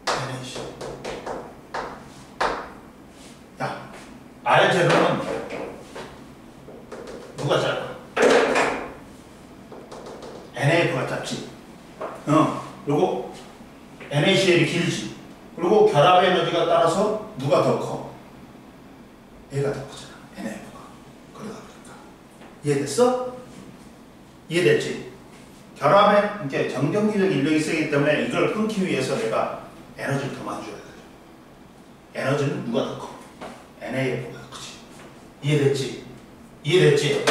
거야. NaCl. 야, R0는 누가 짧아? NaF가 짧지. 그리고 NaCl이 길지. 그리고 결합 에너지가 따라서 누가 더 커? 얘가 더 크잖아. NaF가. 그러다 보니까. 이해됐어? 이해됐지? 결합에 이렇게 정전기적 인력이 세기 때문에 이걸 끊기 위해서 내가 에너지를 더 많이 줘야 돼. 에너지는 누가 더 커? NaF가 더 크지. 이해됐지?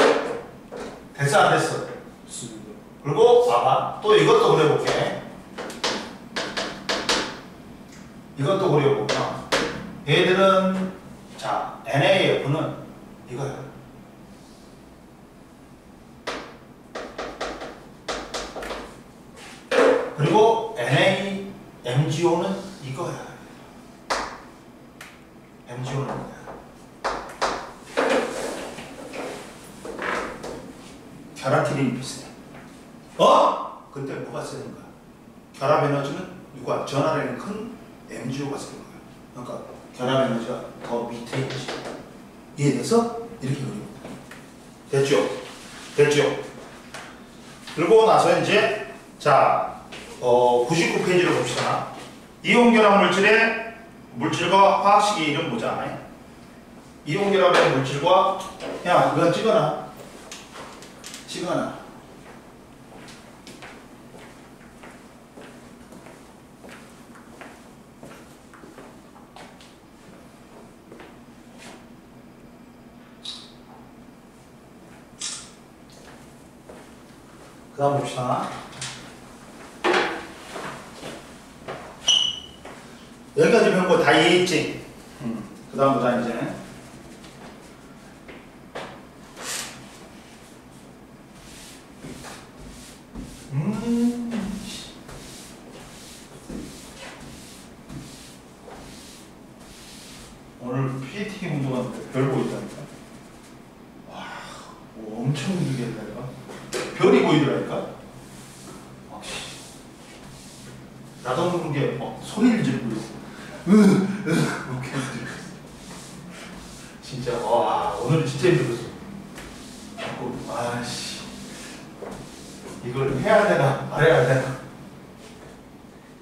됐어 안 됐어? 그리고 봐봐. 또 이것도 그려볼게. 이것도 그려볼까? 얘들은 자, NaF는 이거야. 그리고 MgO는 이거야. MgO는 뭐야? 결합끼리 비슷해. 그때 뭐가 쓰는 거야? 결합 에너지는 이거야. 전하량이 큰 MgO가 쓰는 거야. 그러니까 결합 에너지가 더 밑에 있지. 이해돼서? 이렇게 그리고 됐죠? 그리고 나서 이제 자 99페이지를 봅시다. 이온결합 물질의 물질과 화학식의 이름 보자. 이온결합의 물질과 야 이건 찍어놔. 그 다음 봅시다. 여기까지 배운 거 다 이해했지? 그 다음 보자 이제. 오늘 PAT 운동하는데 별 보인다니까. 와, 엄청 길게 했다니까. 별이 보이더라니까. 나도 모르게 소리를 지르고 이렇게 진짜 와 오늘 진짜 힘들었어. 아씨 이걸 해야 되나 말해야 되나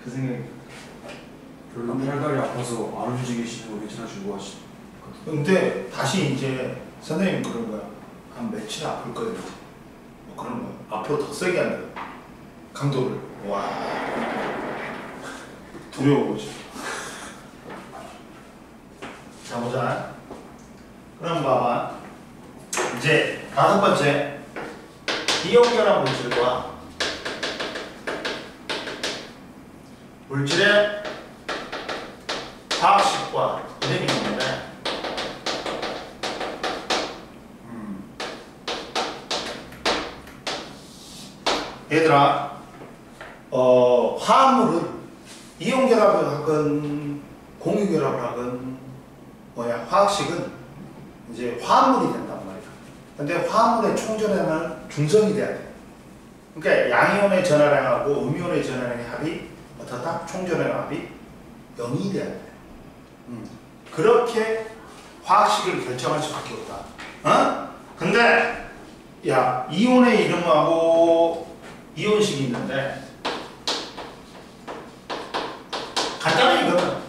그 생각이. 별로 팔다리 아파서 안 움직이시는 거 괜찮으신 거 근데 다시 이제 선생님 그런 거야. 한 며칠 아플 거예요. 뭐 그런 거야. 앞으로 더 세게 한다. 강도를. 와. 두려워보죠. 자, 보자. 그럼 봐봐. 이제 5번째. 이온결합 물질과 물질의 화학식과 이름이 있는데, 얘들아, 화합물은 이온결합을 하건 공유결합을 하건 화학식은 이제 화합물이 된단 말이야. 근데 화합물의 총전량은 중성이 돼야 돼. 그러니까 양이온의 전하량하고 음이온의 전하량의 합이 어떻다? 총전량 합이 0이 돼야 돼. 그렇게 화학식을 결정할 수밖에 없다. 어? 근데 야, 이온의 이름하고 이온식이 있는데 간단하게 이거는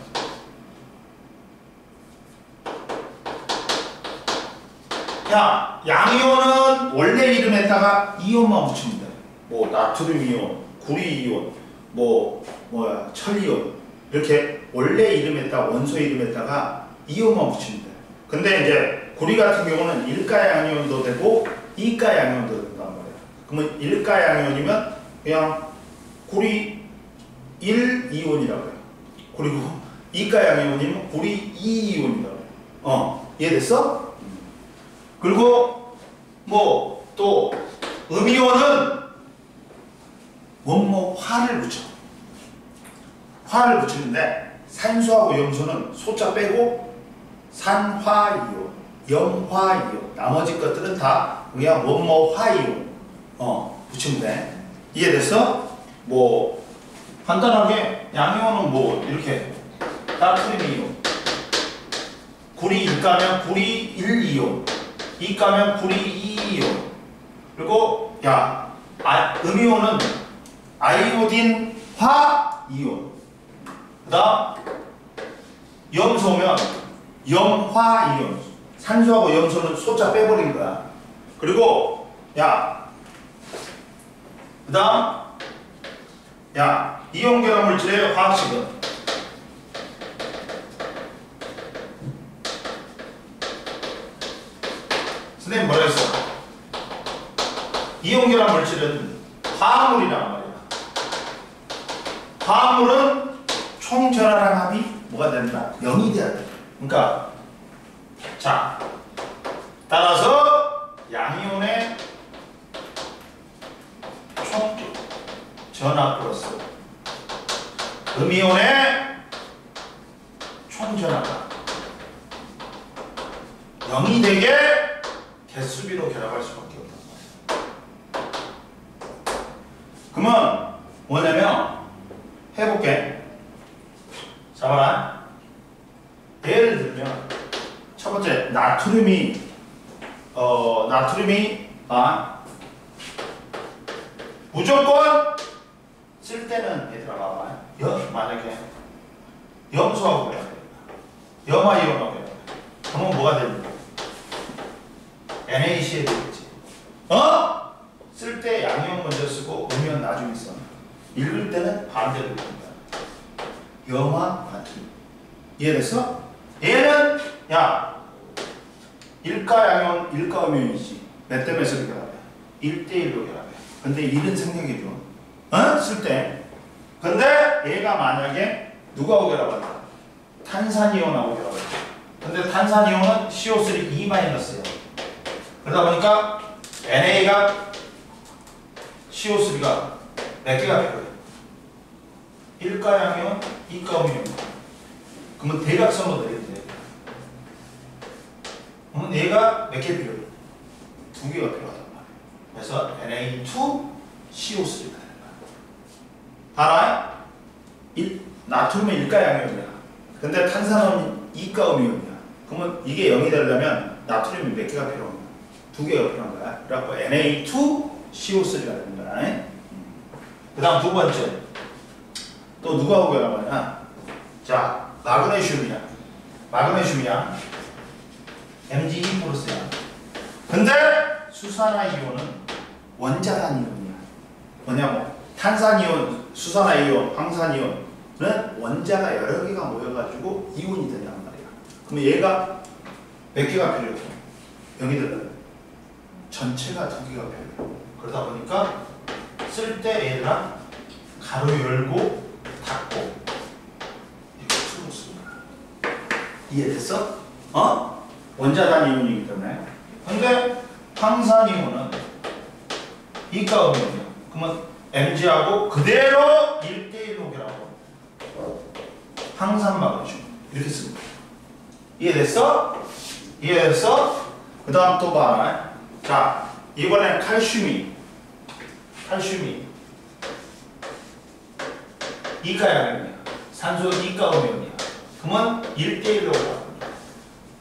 야, 양이온은 원래 이름에다가 이온만 붙이면 돼. 뭐 나트륨 이온, 구리 이온, 철이온 이렇게 원래 이름에다가 원소 이름에다가 이온만 붙이면 돼. 근데 이제 구리 같은 경우는 일가 양이온도 되고 이가 양이온도 된단 말이야. 그러면 일가 양이온이면 그냥 구리 1 이온이라고 해요. 그리고 이가 양이온이면 구리 2 이온이라고 해요. 이해됐어? 그리고 또 음이온은 화를 붙여. 화를 붙이는데 산소하고 염소는 소자 빼고 산화이온, 염화이온, 나머지 것들은 다 그냥 화이온 붙이면 돼. 이해됐어? 간단하게 양이온은 이렇게 나트륨 이온, 구리 1가면 구리 1이온, 2가면 구리 2이온, 그리고 음이온은 아이오딘 화이온, 그 다음 염소면 염화이온, 산소하고 염소는 소자 빼버린 거야. 그리고 그 다음 이온결합 물질의 화학식은 선생님 뭐라 했어? 이온결합 물질은 화합물이란 말이야. 화합물은 총전하량 합이 뭐가 된다? 0이 돼야 돼. 그러니까 자, 따라서 양이온의 총전하 플러스 음이온의 총전하가 0이 되게 개수비로 결합할 수밖에 없단 말이야. 그러면 뭐냐면 해볼게. 자, 봐라. 예를 들면 첫 번째 나트륨이 무조건 쓸 때는 얘들아 봐봐. 만약에 염소하고 해야 돼. 염화이온하고 해야 돼. 그러면 뭐가 됩니까? NaCl 되겠지. 쓸 때 양이온 먼저 쓰고 음이온 나중에 써. 읽을 때는 반대로 읽는다. 염화 나트륨. 이해됐어? 얘는 일가 양이온, 일가 음이온이지. 몇 대 몇으로 결합해? 1대1로 결합해. 근데 일은 생략해줘. 쓸 때. 근데 얘가 만약에 누구하고 결합한다? 탄산이온하고 결합해. 근데 탄산이온은 CO3 2-야. 그러다 보니까 NA가 CO3가 몇 개가 필요해? 1가 양이온, 2가 음이온. 그러면 대각선으로 되겠네. 그러면 얘가 몇 개 필요해? 2개가 필요하단 말이야. 그래서 Na2CO3가 되는 거야. 알아? 나트륨은 1가 양이온이야. 근데 탄산은 2가 음이온이야. 그러면 이게 0이 되려면 나트륨이 몇 개가 필요한 거야? 2개가 필요한 거야. 그래갖고 Na2CO3가 되는 거야. 그 다음 두 번째. 또 누구하고 결합하냐? 자, 마그네슘이야. Mg2 플러스야. 근데 수산화이온은 원자단 이온이야. 뭐냐면 탄산이온, 수산화이온, 황산이온은 원자가 여러 개가 모여가지고 이온이 된단 말이야. 그럼 얘가 몇 개가 필요해? 0이 들어요. 전체가 2개가 필요해. 그러다 보니까 쓸 때 얘랑 가로 열고 닫고 이렇게 틀고 씁니다. 이해됐어? 원자단 이온이기 때문에. 근데 황산이온은 이가 음이온이야. 그러면 Mg하고 그대로 1대1 녹이라고 황산마그네슘 이렇게 씁니다. 이해됐어? 이해됐어? 그 다음 또 봐. 자, 이번엔 칼슘이 이가양이야. 산소 이가 음이온이야. 그러면 1대1로 올라갑니다.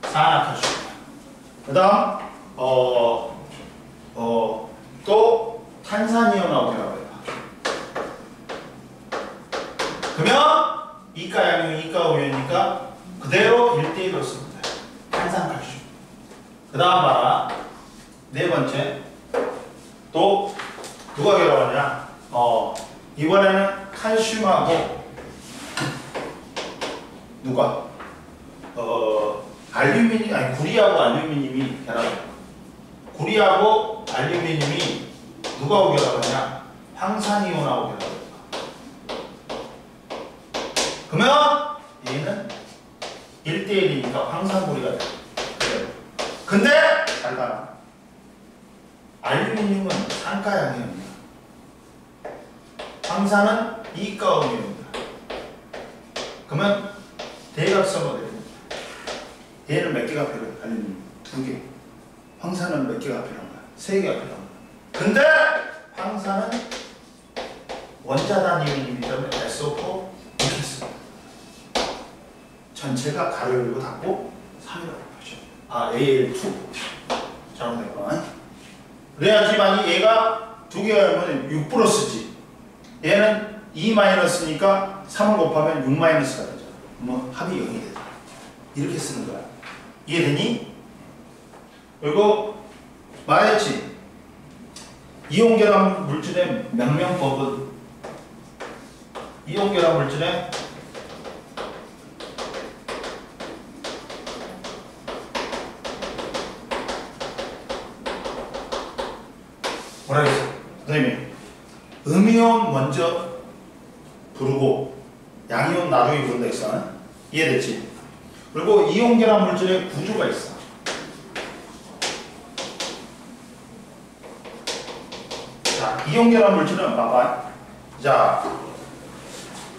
산화칼슘이야. 그 다음 또 탄산이온하고 결합해요. 그러면 이가양이온, 이가음이오니까 그대로 1대1로 씁니다. 탄산칼슘. 그 다음 봐라. 네 번째. 또 누가 결합하냐? 이번에는 칼슘하고 누가? 알루미늄, 아니 구리하고 알루미늄이 결합해요. 구리하고 알루미늄이 누가하고 결합하냐? 황산이온하고 결합해요. 그러면 얘는 1대1이니까 황산구리가 돼요. 근데 잘 봐라. 알루미늄은 산가양이온이야. 황산은 이가음이온이야. 그러면 대각선으로 됩니다. 얘는 몇 개가 필요해? 알루미늄 2개. 황산은 몇 개가 필요한가? 3개가 필요한가? 근데 황산은 원자단 이온이기 때문에 SO4 이렇게 씁니다. 전체가 가로 열고 닫고 3이라고 표시해. Al2 잘못됐구나. 그래야지만이 얘가 2개가 열면 6 플러스지. 얘는 2 마이너스니까 3을 곱하면 6 마이너스가 되죠. 뭐 합이 0이 되죠. 이렇게 쓰는 거야. 이해되니? 그리고 말했지. 이온결합 물질의 명명법은 이온결합 물질의 뭐라 했어? 선생님이 음이온 먼저 부르고 양이온 나중에 부른다 했어. 이해됐지? 그리고 이온결합 물질의 구조가 있어. 자, 이온결합 물질은 봐봐. 자,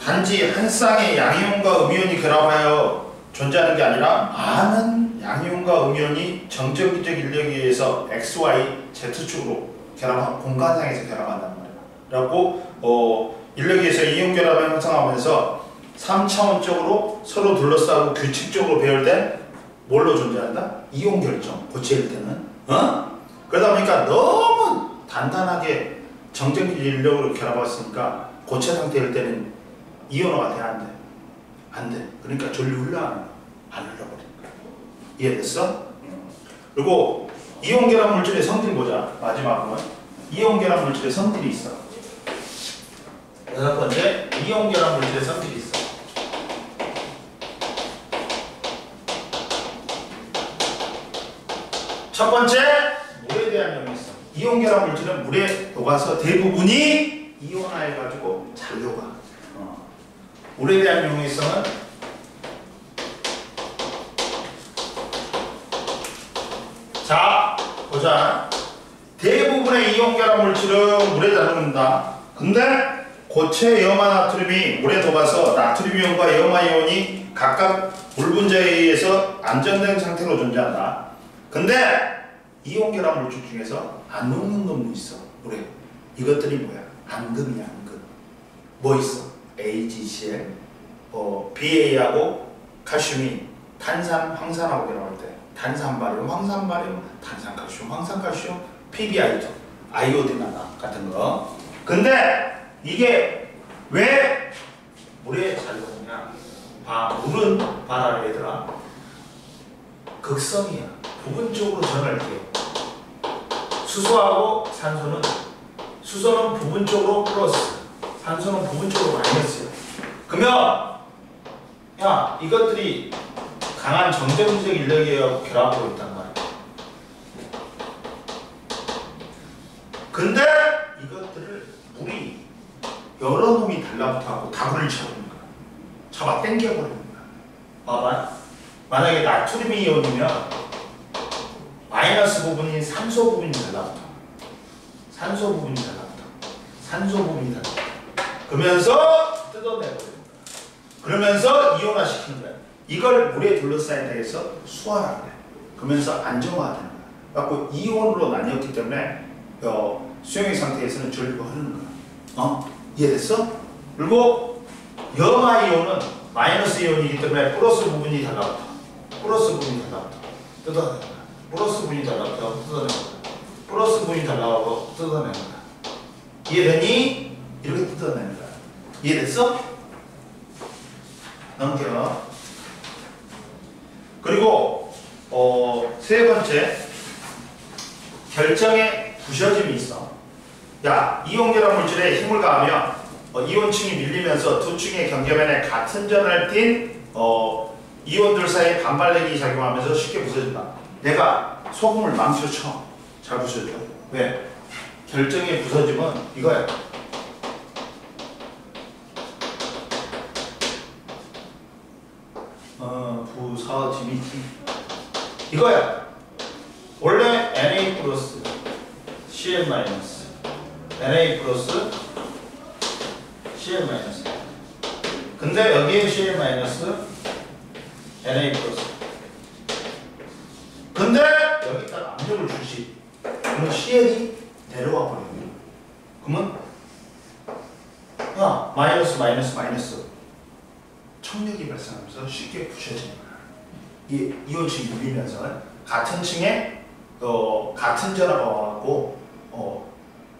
단지 한 쌍의 양이온과 음이온이 결합하여 존재하는 게 아니라 많은 양이온과 음이온이 정적기적 인력에 의해서 X, Y, Z축으로 결합한 공간상에서 결합한단 말이야. 그래갖고 인력에 의해서 이온결합을 형성하면서 3차원적으로 서로 둘러싸고 규칙적으로 배열된 뭘로 존재한다? 이온결정, 고체일 때는. 그러다 보니까 너무 단단하게 정적기적 인력으로 결합했으니까 고체 상태일 때는 이온화가 돼? 안 돼? 안 돼. 그러니까 전류 흘러가는 거야. 안 흘러버리니까. 이해됐어? 그리고 이온결합 물질의 성질 보자. 마지막으로는 이온결합 물질의 성질이 있어. 6번째, 이온결합 물질의 성질이 있어. 첫 번째, 물에 대한 영이 있어. 이온결합 물질은 물에 녹아서 대부분이 이온화해가지고 잘 녹아. 물에 대한 용이성은 자, 보자. 대부분의 이온결합 물질은 물에 잘 녹는다. 근데 고체 염화 나트륨이 물에 녹아서 나트륨이온과 염화이온이 각각 물 분자에 의해서 안정된 상태로 존재한다. 근데 이온결합 물질 중에서 안 녹는 놈도 있어. 물에. 이것들이 뭐야? 앙금이야, 앙금. 뭐 있어? AgCl, BA하고 칼슘이 탄산, 황산하고 결합할 때 탄산바륨, 황산바륨, 탄산칼슘, 황산칼슘, PbI2, 아이오딘 하나 같은 거. 근데 이게 왜 물에 잘 녹냐? 물은 봐라 얘들아. 극성이야. 부분적으로 전할게요. 수소하고 수소는 부분적으로 플러스, 산소는 부분적으로 마이너스야. 그러면 야, 이것들이 강한 정전기적 인력이하고 결합하고 있단 말이야. 근데 이것들을 물이 여러 놈이 달라붙어하고 다구를 쳐버리는 거야. 잡아 당겨버리는 거야. 봐봐. 만약에 나트륨 이온이면 마이너스 부분인 산소 부분이 달라붙어. 산소 부분이 달라붙어. 산소 부분이 달라붙어. 그러면서 뜯어내버리는 거야. 그러면서 이온화 시키는 거야. 이걸 물에 둘러싸인 데에서 수화라고 그래. 그러면서 안정화되는 거야. 그래갖고 이온으로 나뉘었기 때문에 수용액 상태에서는 전류가 흐르는 거야. 이해됐어? 그리고 염화 이온은 마이너스 이온이기 때문에 플러스 부분이 달라붙어. 플러스 부분이 달라붙어. 뜯어내는 거야. 플러스 부분이 달라붙어. 뜯어내는 거야. 플러스 부분이 달라붙어. 뜯어내는 거야. 이해되니? 이렇게 뜯어내는 거야. 이해됐어? 넘겨. 그리고 세 번째, 결정에 부셔짐이 있어. 야, 이온 결합 물질에 힘을 가하면 이온층이 밀리면서 두 층의 경계면에 같은 전을 띤 이온들 사이에 반발력이 작용하면서 쉽게 부서진다. 내가 소금을 망치로 쳐. 잘 부서져. 왜? 결정의 부서짐은 이거야. 부서짐이 이거야. 원래 Na 플러스 Cl 마이너스 Na 플러스 Cl 마이너스. 근데 여기에 Cl 마이너스 Na 플러스. 근데 여기다가 압력을 주시. 그러면 Cl이 내려와 버려요. 그러면 야, 마이너스 마이너스 마이너스 청력이 발생하면서 쉽게 부셔지는 거야. 이 이온층이 밀리면서 같은 층에 같은 전하가 와갖고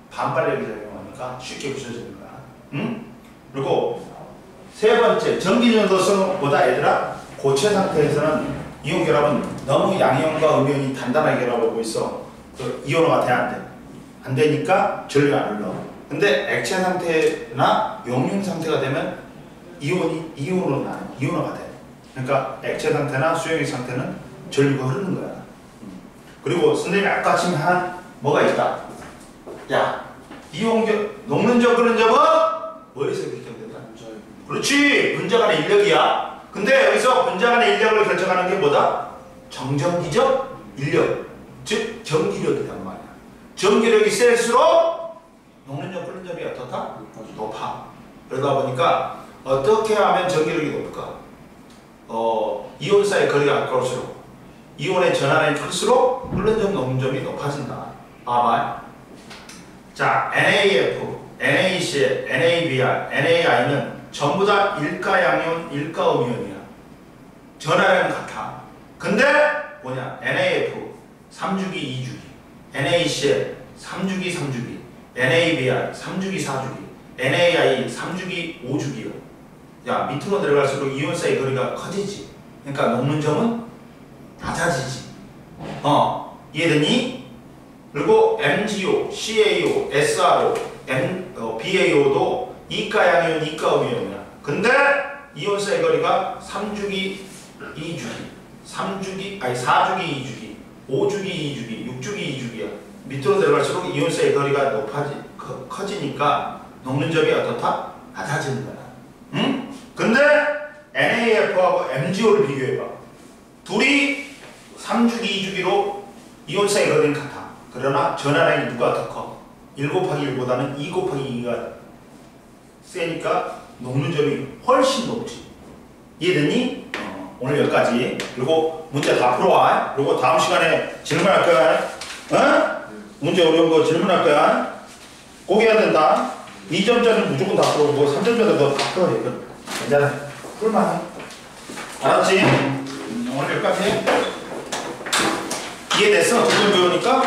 반발력이 작용하니까 쉽게 부서지는 거야. 응? 그리고 세 번째, 전기 전도성보다 얘들아 고체 상태에서는 이온 결합은 너무 양이온과 음이온이 단단하게 결합하고 있어. 이온화가 돼 안 돼? 안 되니까 전류가 안 흘러. 근데 액체 상태나 용융 상태가 되면 이온화가 돼. 그러니까 액체 상태나 수용액 상태는 전류가 흐르는 거야. 그리고 선생님이 아까 지금 한 뭐가 있다. 야, 녹는 점 끓는 점은 뭐에서 결정된다? 그렇지, 분자 간의 인력이야. 근데 여기서 분자 간의 인력을 결정하는 게 뭐다? 정전기적 인력, 즉 전기력이란 말이야. 전기력이 셀수록 녹는 점 끓는 점이 어떻다? 높아. 그러다 보니까 어떻게 하면 전기력이 높을까? 이온 사이의 거리가 가까울수록 이온의 전하량이 클수록 끓는 점, 녹는 점이 높아진다. 봐봐. 자, NAF, NaCl, NaBr, NaI는 전부 다 일가양이온, 일가음이온이야. 전하량은 같아. 근데 뭐냐? NAF 3주기, 2주기, NaCl 3주기, 3주기, NaBr 3주기, 4주기, NaI 3주기, 5주기야. 야, 밑으로 내려갈수록 이온 사이 거리가 커지지. 그러니까 녹는 점은 낮아지지. 이해되니? 그리고 MgO, CaO, SrO, BaO도 이가양이온, 이가음이온이야. 근데 이온 사이 거리가 3주기, 2주기, 4주기, 2주기, 5주기, 2주기, 6주기, 2주기야. 밑으로 내려갈수록 이온 사이 거리가 커지니까 녹는 점이 어떻다? 낮아지는 거야. 응? 근데 NAF하고 MgO를 비교해봐. 둘이 3주기, 2주기로 이온 사이 거리는 같아. 그러나 전하량이 누가 더 커? 1 곱하기 1보다는 2 곱하기 2가 세니까 녹는 점이 훨씬 높지. 이해됐니? 오늘 여기까지. 그리고 문제 다 풀어와. 그리고 다음 시간에 질문할 거야. 문제 어려운 거 질문할 거야. 꼭 해야 된다. 2점짜리는 무조건 다 풀어보고 3점짜리도 다 풀어야 돼. 괜찮아. 풀만해. 알았지? 오늘 여기까지. 이해됐어? 2점 배우니까?